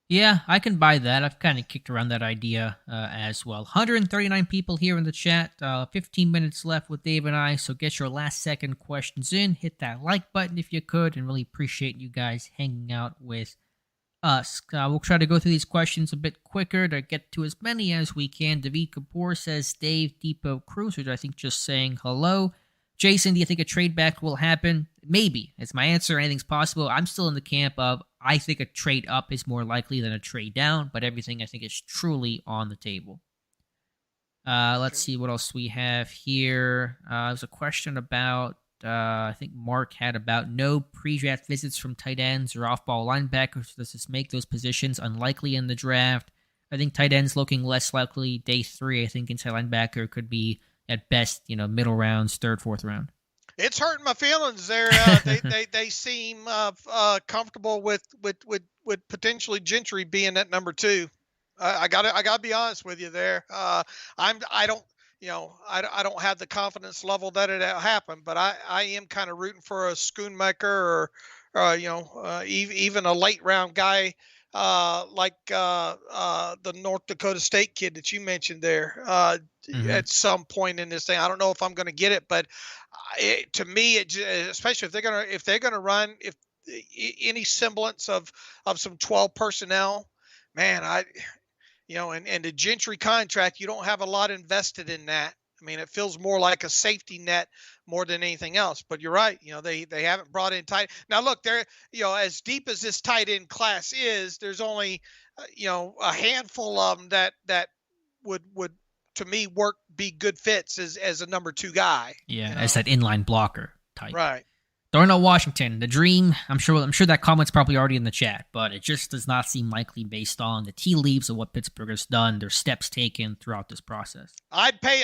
Yeah, I can buy that. I've kind of kicked around that idea as well. 139 people here in the chat. 15 minutes left with Dave and I, so get your last second questions in. Hit that like button if you could, and really appreciate you guys hanging out with us. We'll try to go through these questions a bit quicker to get to as many as we can. David Kapoor says Dave Depot Cruz, which I think just saying hello. Jason, do you think a trade back will happen? Maybe. It's my answer. Anything's possible. I'm still in the camp of I think a trade up is more likely than a trade down, but everything I think is truly on the table. Let's see what else we have here. There's a question about, I think Mark had about no pre-draft visits from tight ends or off-ball linebackers. Does this make those positions unlikely in the draft? I think tight ends looking less likely day 3. I think inside linebacker could be at best, middle rounds, 3rd, 4th round. It's hurting my feelings. They seem comfortable with potentially Gentry being at number 2. I gotta be honest with you there. I don't have the confidence level that it'll happen, but I am kind of rooting for a Schoonmaker or even a late round guy like the North Dakota State kid that you mentioned there at some point in this thing. I don't know if I'm going to get it, but to me, especially if they're gonna run any semblance of some 12 personnel, man, and the Gentry contract, you don't have a lot invested in that. I mean, it feels more like a safety net more than anything else. But you're right. They haven't brought in tight. Now, look, they're, as deep as this tight end class is, there's only, a handful of them that would to me be good fits as a number 2 guy. Yeah, as that inline blocker type. Right. Darnell Washington, the dream. I'm sure that comment's probably already in the chat, but it just does not seem likely based on the tea leaves of what Pittsburgh has done, their steps taken throughout this process. I'd pay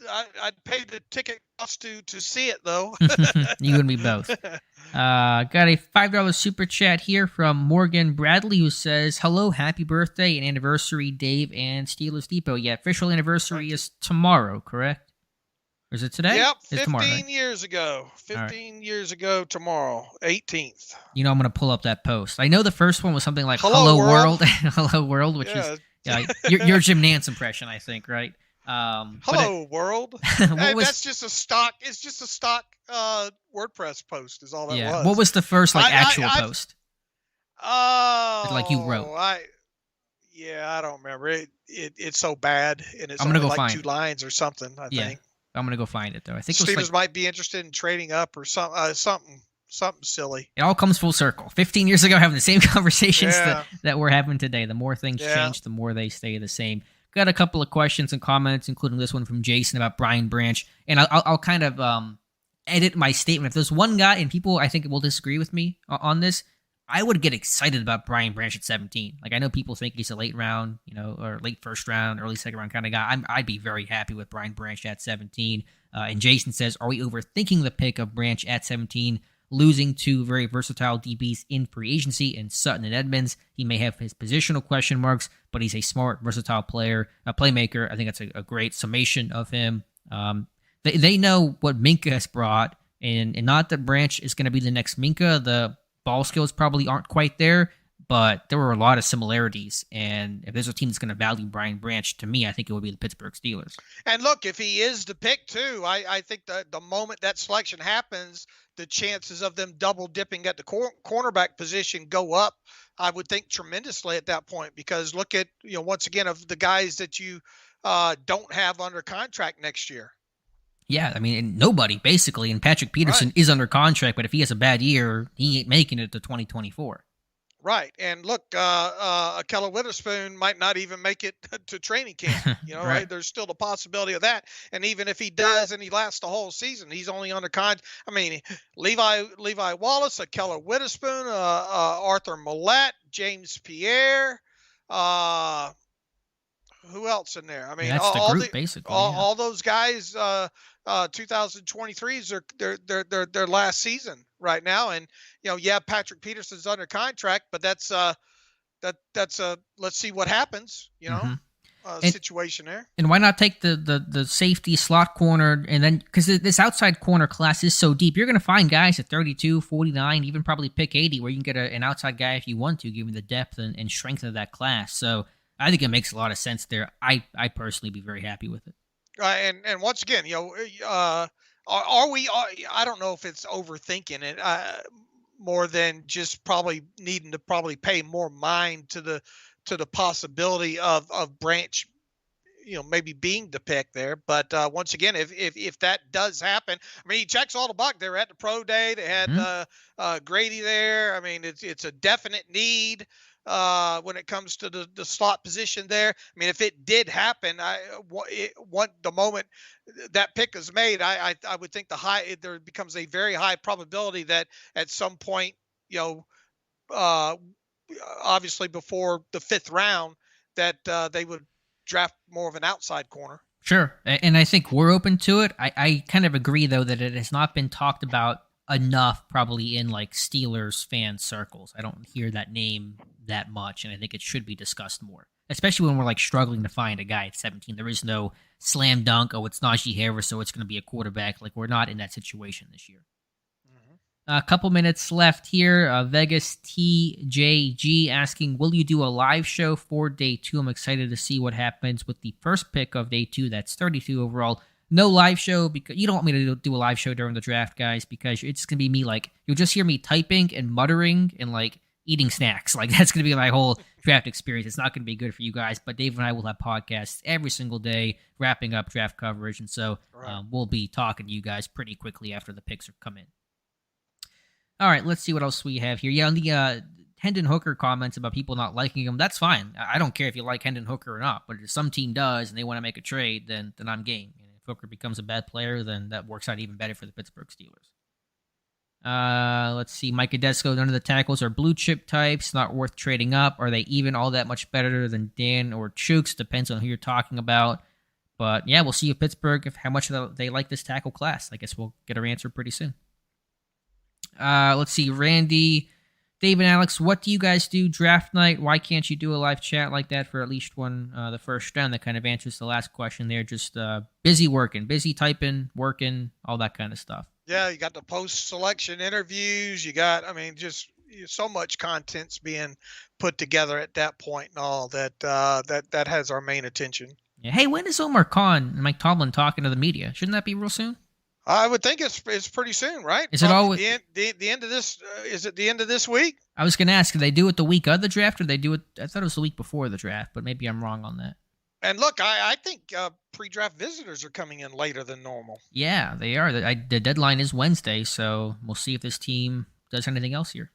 the ticket cost to see it though. You and me both. Got a $5 super chat here from Morgan Bradley, who says, "Hello, happy birthday and anniversary, Dave and Steelers Depot." Yeah, official anniversary is tomorrow, correct? Or is it today? Yep, it's 15 tomorrow, right? years ago. 15 years ago tomorrow, 18th. I'm going to pull up that post. I know the first one was something like Hello World. Hello World, which is your Jim Nance impression, I think, right? Hello World. That's just a stock. It's just a stock WordPress post is all that was. What was the first actual post? Oh, like you wrote. I don't remember it. It's so bad, and it's I'm gonna only go like find 2 lines or something. I think. I'm gonna go find it though. I think Steelers might be interested in trading up or something silly. It all comes full circle. 15 years ago, having the same conversations that we're having today. The more things change, the more they stay the same. Got a couple of questions and comments, including this one from Jason about Brian Branch, and I'll kind of edit my statement. If there's one guy, and people I think will disagree with me on this, I would get excited about Brian Branch at 17. Like, I know people think he's a late round, or late first round, early second round kind of guy. I'd be very happy with Brian Branch at 17. And Jason says, "Are we overthinking the pick of Branch at 17? Losing 2 very versatile DBs in free agency in Sutton and Edmonds. He may have his positional question marks, but he's a smart, versatile player, a playmaker. I think that's a great summation of him. They know what Minka has brought, and not that Branch is going to be the next Minka. The ball skills probably aren't quite there, but there were a lot of similarities. And if there's a team that's going to value Brian Branch, to me, I think it would be the Pittsburgh Steelers. And look, if he is the pick too, I think that the moment that selection happens, the chances of them double dipping at the cornerback position go up, I would think, tremendously at that point. Because look at, once again, of the guys that you don't have under contract next year. Yeah, I mean, nobody, basically. And Patrick Peterson is under contract, but if he has a bad year, he ain't making it to 2024. Right. And look, Keller Witherspoon might not even make it to training camp. Right. There's still the possibility of that. And even if he does and he lasts the whole season, he's only under con. I mean, Levi Wallace, Keller Witherspoon, Arthur Millette, James Pierre. Uh, who else in there? I Yeah, mean, that's the group basically. Yeah. all those guys. 2023 is their last season right now, and yeah, Patrick Peterson's under contract, but that's a let's see what happens, Hmm. situation there. And why not take the safety slot corner, and then because this outside corner class is so deep, you're going to find guys at 32, 49, even probably pick 80, where you can get an outside guy if you want to, given the depth and strength of that class. So I think it makes a lot of sense there. I personally be very happy with it. And once again, are we? I don't know if it's overthinking it more than just probably needing to probably pay more mind to the possibility of Branch, maybe being the pick there. But once again, if that does happen, I mean, he checks all the box. They were at the pro day. They had Grady there. I mean, it's a definite need when it comes to the slot position there. I mean, if it did happen, the moment that pick is made, I would think there becomes a very high probability that at some point, uh, obviously before the 5th round, that they would draft more of an outside corner. Sure. And I think we're open to it. I kind of agree, though, that it has not been talked about enough probably in like Steelers fan circles. I don't hear that name that much, and I think it should be discussed more, especially when we're like struggling to find a guy at 17. There is no slam dunk. Oh, it's Najee Harris, so it's going to be a quarterback. Like, we're not in that situation this year. A couple minutes left here. Vegas TJG asking, will you do a live show for day 2? I'm excited to see what happens with the first pick of day 2. That's 32 overall. No live show, because you don't want me to do a live show during the draft, guys, because it's going to be me, like, you'll just hear me typing and muttering and, like, eating snacks. Like, that's going to be my whole draft experience. It's not going to be good for you guys, but Dave and I will have podcasts every single day wrapping up draft coverage, and so we'll be talking to you guys pretty quickly after the picks are come in. All right, let's see what else we have here. Yeah, on the Hendon Hooker comments about people not liking him, that's fine. I don't care if you like Hendon Hooker or not, but if some team does and they want to make a trade, then I'm game. And if Hooker becomes a bad player, then that works out even better for the Pittsburgh Steelers. Let's see. Mike Adesco, none of the tackles are blue chip types, not worth trading up. Are they even all that much better than Dan or Chooks? Depends on who you're talking about. But yeah, we'll see if Pittsburgh, how much they like this tackle class. I guess we'll get our answer pretty soon. Let's see. Randy, Dave, and Alex, what do you guys do draft night? Why can't you do a live chat like that for at least the first round? That kind of answers the last question there. Just busy working, busy typing, working, all that kind of stuff. Yeah, you got the post-selection interviews. You got, I mean, just so much content's being put together at that point and all that has our main attention. Yeah. Hey, when is Omar Khan and Mike Tomlin talking to the media? Shouldn't that be real soon? I would think it's pretty soon, right? Is it always the end of this? Is it the end of this week? I was going to ask, do they do it the week of the draft, or they do it? I thought it was the week before the draft, but maybe I'm wrong on that. And look, I think pre-draft visitors are coming in later than normal. Yeah, they are. The deadline is Wednesday, so we'll see if this team does anything else here.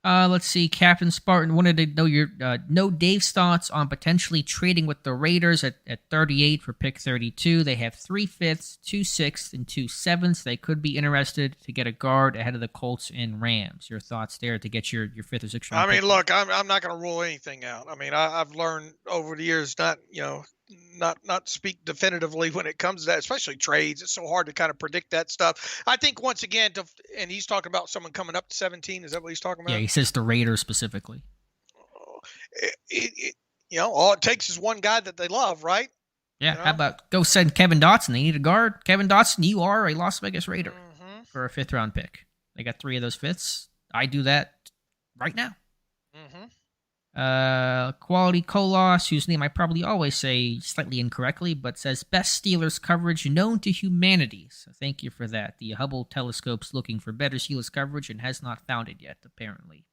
Let's see. Captain Spartan wanted to know know Dave's thoughts on potentially trading with the Raiders at 38 for pick 32. They have 3 5ths, 2 6ths, and 2 7ths. They could be interested to get a guard ahead of the Colts and Rams. Your thoughts there to get your 5th or 6th round pick? Look, I'm not going to rule anything out. I mean, I've learned over the years not speak definitively when it comes to that, especially trades. It's so hard to kind of predict that stuff. I think once again, and he's talking about someone coming up to 17. Is that what he's talking about? Yeah, he says the Raiders specifically. All it takes is one guy that they love, right? Yeah, how about go send Kevin Dotson? They need a guard. Kevin Dotson, you are a Las Vegas Raider for a 5th round pick. They got 3 of those 5ths. I do that right now. Quality Kolos, whose name I probably always say slightly incorrectly, but says best Steelers coverage known to humanity. So thank you for that. The Hubble telescope's looking for better Steelers coverage and has not found it yet, apparently.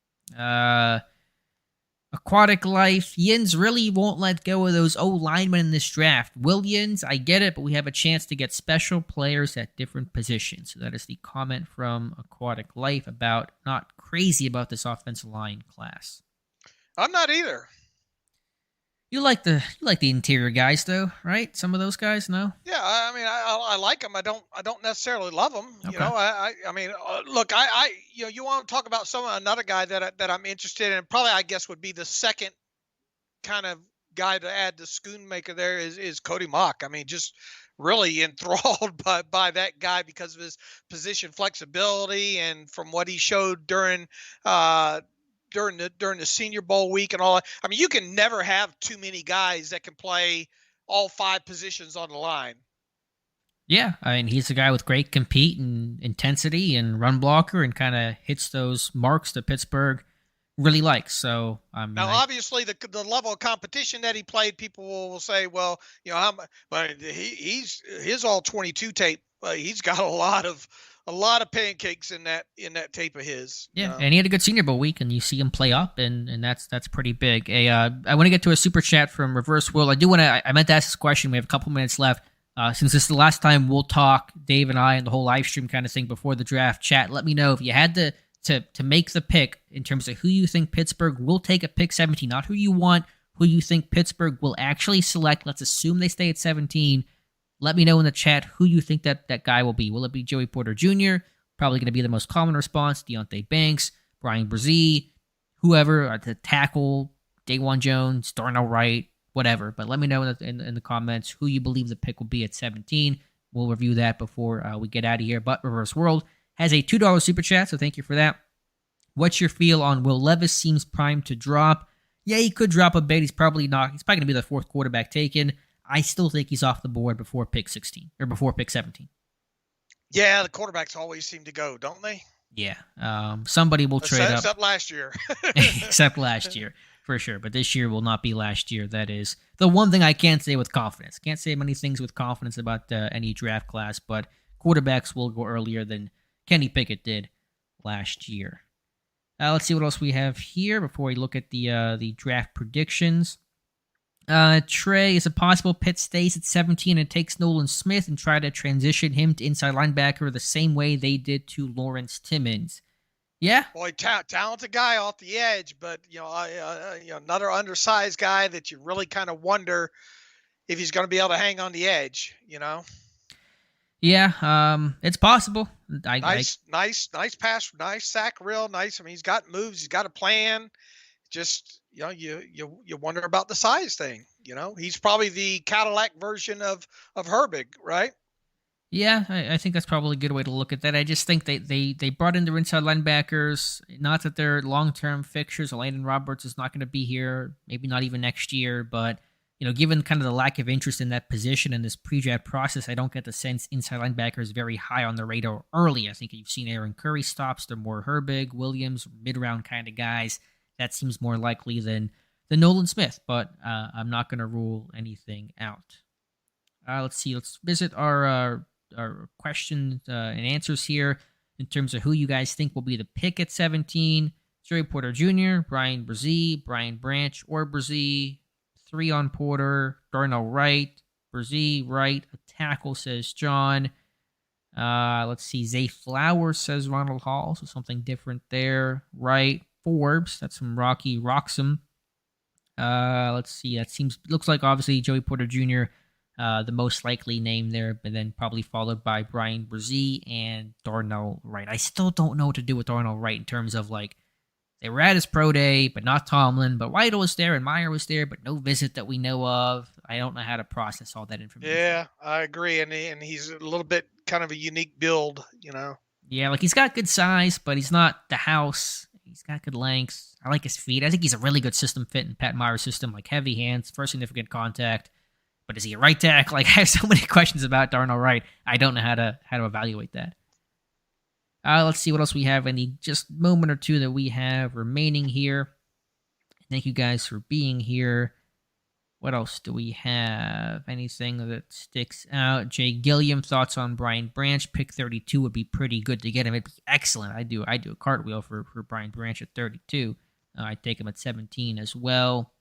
Aquatic Life. Yins really won't let go of those old linemen in this draft. Williams, I get it, but we have a chance to get special players at different positions. So that is the comment from Aquatic Life about not crazy about this offensive line class. I'm not either. You like the interior guys though, right? Some of those guys, no? Yeah, I mean, I like them. I don't necessarily love them. Okay. I mean, look, you want to talk about another guy that I'm interested in. Probably, I guess, would be the second kind of guy to add the Schoonmaker there is Cody Mock. I mean, just really enthralled by that guy because of his position flexibility and from what he showed uh, during the Senior Bowl week and all that. I mean, you can never have too many guys that can play all five positions on the line. Yeah, I mean he's a guy with great compete and intensity and run blocker and kind of hits those marks that Pittsburgh really likes. So I mean, Now, obviously, the level of competition that he played, people will say, well, but he's his all 22 tape. He's got a lot of pancakes in that tape of his. yeah, and he had a good Senior Bowl week, and you see him play up, and that's pretty big. I want to get to a super chat from Reverse World. I meant to ask this question. We have a couple minutes left. Since this is the last time we'll talk, Dave and I, and the whole live stream kind of thing before the draft chat, let me know if you had to make the pick in terms of who you think Pittsburgh will take at pick 17, not who you want, who you think Pittsburgh will actually select. Let's assume they stay at 17. Let me know in the chat who you think that guy will be. Will it be Joey Porter Jr.? Probably going to be the most common response. Deontay Banks, Brian Brzee, whoever, the tackle, Daquan Jones, Darnell Wright, whatever. But let me know in the comments who you believe the pick will be at 17. We'll review that before we get out of here. But Reverse World has a $2 super chat, so thank you for that. What's your feel on Will Levis seems primed to drop? Yeah, he could drop a bit. He's probably not. He's probably going to be the fourth quarterback taken. I still think he's off the board before pick 16 or before pick 17. Yeah, the quarterbacks always seem to go, don't they? Yeah, somebody will trade up. Except last year. Except last year, for sure. But this year will not be last year. That is the one thing I can't say with confidence. Can't say many things with confidence about any draft class, but quarterbacks will go earlier than Kenny Pickett did last year. Let's see what else we have here before we look at the draft predictions. Trey, is it possible Pitt stays at 17 and takes Nolan Smith and try to transition him to inside linebacker the same way they did to Lawrence Timmons? Yeah. Boy, talented guy off the edge, but another undersized guy that you really kind of wonder if he's going to be able to hang on the edge. Yeah, it's possible. Nice pass, nice sack, real nice. I mean, he's got moves, he's got a plan. Just you wonder about the size thing. He's probably the Cadillac version of Herbig, right? Yeah, I think that's probably a good way to look at that. I just think they brought in their inside linebackers. Not that they're long-term fixtures. Landon Roberts is not going to be here, maybe not even next year. But, given kind of the lack of interest in that position in this pre-draft process, I don't get the sense inside linebacker is very high on the radar early. I think you've seen Aaron Curry stops. They're more Herbig, Williams, mid-round kind of guys. That seems more likely than Nolan Smith, but I'm not going to rule anything out. Let's see. Let's visit our questions and answers here in terms of who you guys think will be the pick at 17. Joey Porter Jr., Brian Brzee, Brian Branch, or Brzee. 3 on Porter, Darnell Wright, Brzee, Wright, a tackle, says John. Let's see. Zay Flowers, says Ronald Hall, so something different there. Wright, Forbes, that's from Rocky Roxham. Let's see. Looks like obviously Joey Porter Jr., the most likely name there, but then probably followed by Brian Brzee and Darnell Wright. I still don't know what to do with Darnell Wright in terms of they were at his pro day, but not Tomlin. But Weidel was there and Meyer was there, but no visit that we know of. I don't know how to process all that information. Yeah, I agree, and he's a little bit kind of a unique build, Yeah, he's got good size, but he's not the house. He's got good length. I like his feet. I think he's a really good system fit in Pat Meyer's system, heavy hands, first significant contact. But is he a right tackle? I have so many questions about Darnell Wright. I don't know how to evaluate that. Let's see what else we have in the just moment or two that we have remaining here. Thank you guys for being here. What else do we have? Anything that sticks out? Jay Gilliam, thoughts on Brian Branch? Pick 32 would be pretty good to get him. It'd be excellent. I do a cartwheel for Brian Branch at 32. I'd take him at 17 as well.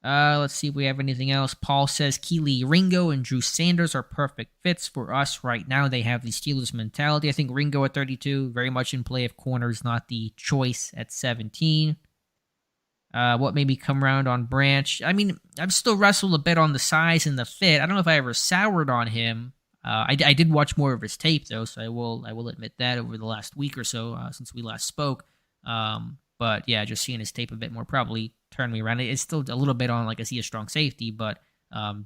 Let's see if we have anything else. Paul says Keely Ringo and Drew Sanders are perfect fits for us right now. They have the Steelers mentality. I think Ringo at 32, very much in play if corner is not the choice at 17. What made me come around on Branch? I mean, I've still wrestled a bit on the size and the fit. I don't know if I ever soured on him. I did watch more of his tape, though, so I will admit that over the last week or so since we last spoke. But yeah, just seeing his tape a bit more probably turned me around. It's still a little bit on, like, is he a strong safety? But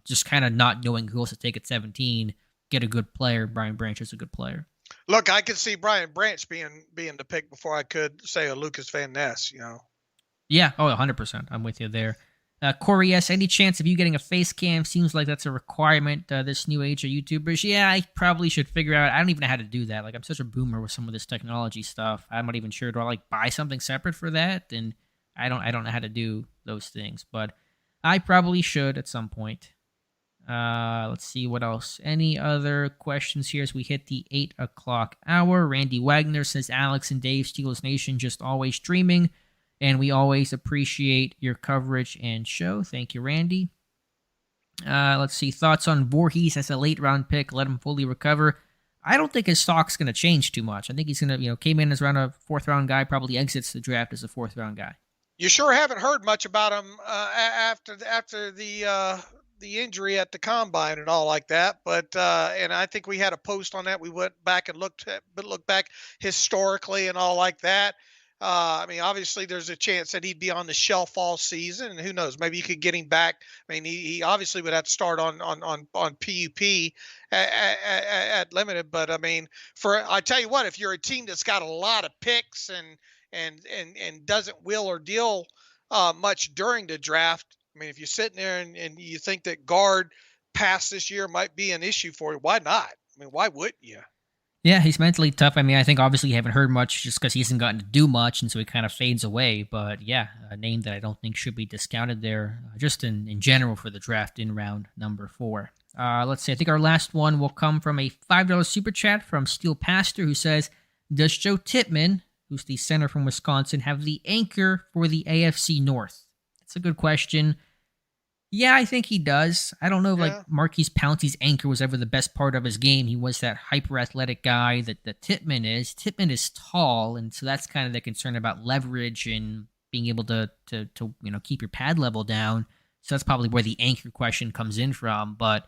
just kind of not knowing who else to take at 17, get a good player. Brian Branch is a good player. Look, I could see Brian Branch being the pick before I could say a Lucas Van Ness, Yeah, 100%. I'm with you there. Corey S., any chance of you getting a face cam? Seems like that's a requirement this new age of YouTubers. Yeah, I probably should figure out. I don't even know how to do that. Like, I'm such a boomer with some of this technology stuff. I'm not even sure. Do I buy something separate for that? And I don't know how to do those things, but I probably should at some point. Let's see what else. Any other questions here as we hit the 8 o'clock hour? Randy Wagner says Alex and Dave, Steelers Nation, just always streaming. And we always appreciate your coverage and show. Thank you, Randy. Let's see. Thoughts on Voorhees as a late-round pick. Let him fully recover. I don't think his stock's going to change too much. I think he's going to, came in as around a fourth-round guy, probably exits the draft as a fourth-round guy. You sure haven't heard much about him after the injury at the combine and all like that. But and I think we had a post on that. We went back and looked back historically and all like that. I mean, obviously, there's a chance that he'd be on the shelf all season, and who knows? Maybe you could get him back. I mean, he obviously would have to start on PUP at limited. But I mean, I tell you what, if you're a team that's got a lot of picks and doesn't will or deal much during the draft, I mean, if you're sitting there and you think that guard pass this year might be an issue for you, why not? I mean, why wouldn't you? Yeah, he's mentally tough. I mean, I think obviously you haven't heard much just because he hasn't gotten to do much, and so he kind of fades away. But yeah, a name that I don't think should be discounted there, just in general for the draft in round number 4. Let's see, I think our last one will come from a $5 super chat from Steel Pastor, who says, does Joe Tippmann, who's the center from Wisconsin, have the anchor for the AFC North? That's a good question. Yeah, I think he does. I don't know if Marquise Pouncey's anchor was ever the best part of his game. He was that hyper-athletic guy that Tippmann is. Tippmann is tall, and so that's kind of the concern about leverage and being able to keep your pad level down. So that's probably where the anchor question comes in from. But,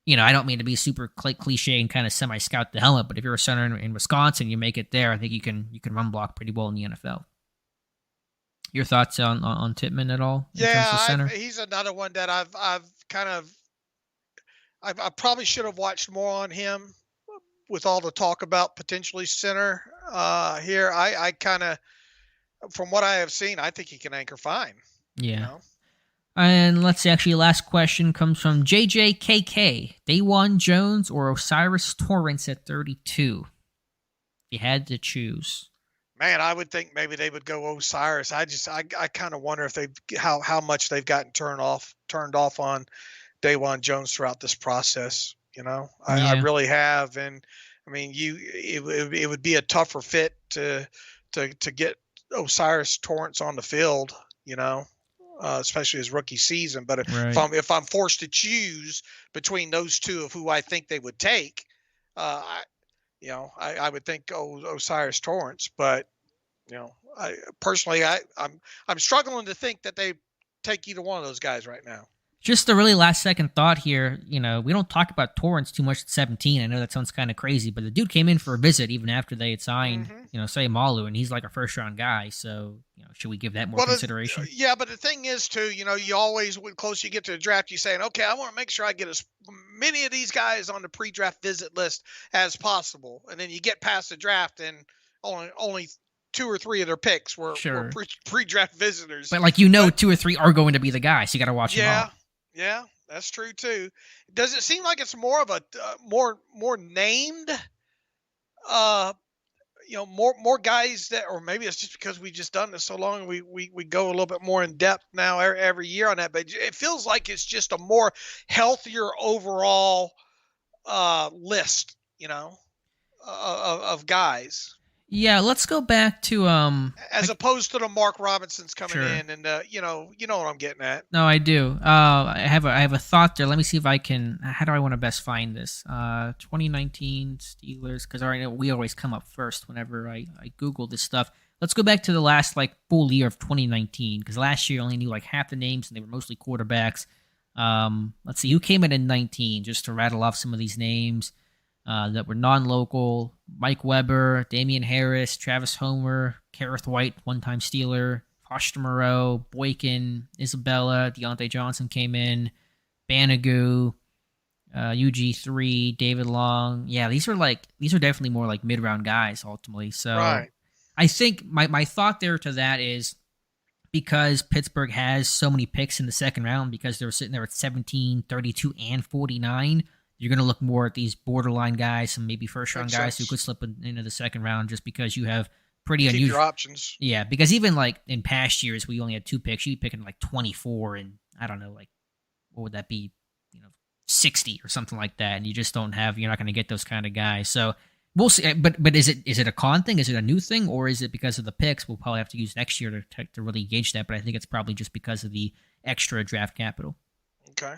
I don't mean to be super cliche and kind of semi-scout the helmet, but if you're a center in Wisconsin, you make it there, I think you can run block pretty well in the NFL. Your thoughts on Tippmann at all? He's another one that I probably should have watched more on him with all the talk about potentially center here. I kind of, from what I have seen, I think he can anchor fine. Yeah. And let's see, actually, last question comes from JJKK. Dawan Jones or Osiris Torrance at 32? If you had to choose. Man, I would think maybe they would go Osiris. I kind of wonder if how much they've gotten turned off on Dawan Jones throughout this process. I really have, and I mean, it would be a tougher fit to get Osiris Torrance on the field. Especially his rookie season. But if I'm forced to choose between those two of who I think they would take, I would think Osiris Torrance, but I personally, I'm struggling to think that they take either one of those guys right now. Just a really last second thought here. We don't talk about Torrance too much at 17. I know that sounds kind of crazy, but the dude came in for a visit even after they had signed, say Malu, and he's like a first round guy. So, should we give that more consideration? Yeah, but the thing is too, you always, when close you get to the draft, you saying, okay, I want to make sure I get as many of these guys on the pre-draft visit list as possible. And then you get past the draft and only 2 or 3 of their picks were pre-draft visitors. But 2 or 3 are going to be the guys. So you got to watch them all. Yeah, that's true too. Does it seem like it's more of a more named, more guys that, or maybe it's just because we just done this so long, we go a little bit more in depth now every year on that. But it feels like it's just a more healthier overall list, of guys. Yeah, let's go back to as opposed to the Mark Robinsons coming sure. in, and you know what I'm getting at. No, I do. I have a thought there. Let me see if I can. How do I want to best find this? 2019 Steelers, because we always come up first whenever I Google this stuff. Let's go back to the last like full year of 2019, because last year I only knew like half the names and they were mostly quarterbacks. Let's see who came in 19, just to rattle off some of these names that were non-local: Mike Weber, Damian Harris, Travis Homer, Kareth White, one-time Steeler, Foster Moreau, Boykin, Isabella, Deontay Johnson came in, Banagoo, UG3, David Long. Yeah, these are definitely more like mid-round guys ultimately. So Right. I think my thought there to that is because Pittsburgh has so many picks in the second round, because they're sitting there at 17, 32, and 49, you're going to look more at these borderline guys, some maybe first round Makes guys who sense. could slip into the second round just because you have pretty Keep your unusual. options. Yeah, because even like in past years, we only had two picks. You'd be picking like 24 and I don't know, like what would that be? 60 or something like that. And you just don't have, you're not going to get those kind of guys. So we'll see. But is it a con thing? Is it a new thing? Or is it because of the picks? We'll probably have to use next year to really gauge that. But I think it's probably just because of the extra draft capital. Okay.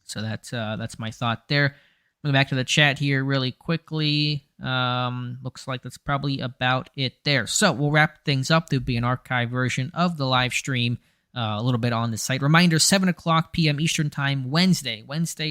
So that's my thought there. Moving back to the chat here really quickly. Looks like that's probably about it there. So we'll wrap things up. There'll be an archive version of the live stream a little bit on the site. Reminder, 7 o'clock p.m. Eastern Time, Wednesday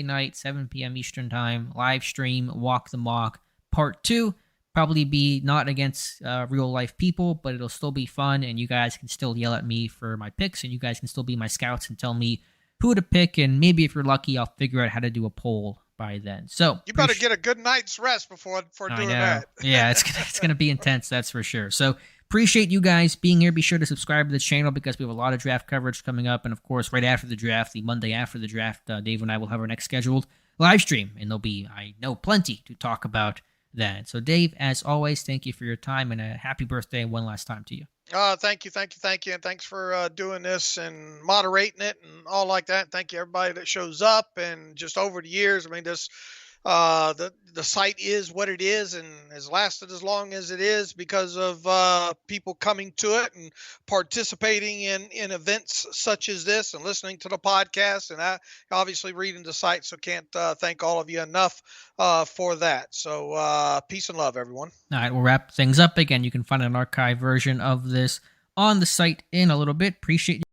night, 7 p.m. Eastern Time, live stream, Walk the Mock, Part 2. Probably be not against real life people, but it'll still be fun, and you guys can still yell at me for my picks, and you guys can still be my scouts and tell me who to pick, and maybe if you're lucky, I'll figure out how to do a poll by then. So You better get a good night's rest before I doing know, that. yeah, it's gonna be intense, that's for sure. So appreciate you guys being here. Be sure to subscribe to the channel because we have a lot of draft coverage coming up, and of course, right after the draft, the Monday after the draft, Dave and I will have our next scheduled live stream, and there'll be, I know, plenty to talk about then. So Dave, as always, thank you for your time, and a happy birthday one last time to you. Thank you, thank you, thank you, and thanks for doing this and moderating it and all like that. Thank you, everybody that shows up, and just over the years. I mean, this the site is what it is and has lasted as long as it is because of people coming to it and participating in events such as this and listening to the podcast, and I obviously reading the site. So can't thank all of you enough for that. So peace and love, everyone. All right, we'll wrap things up again. You can find an archive version of this on the site in a little bit. Appreciate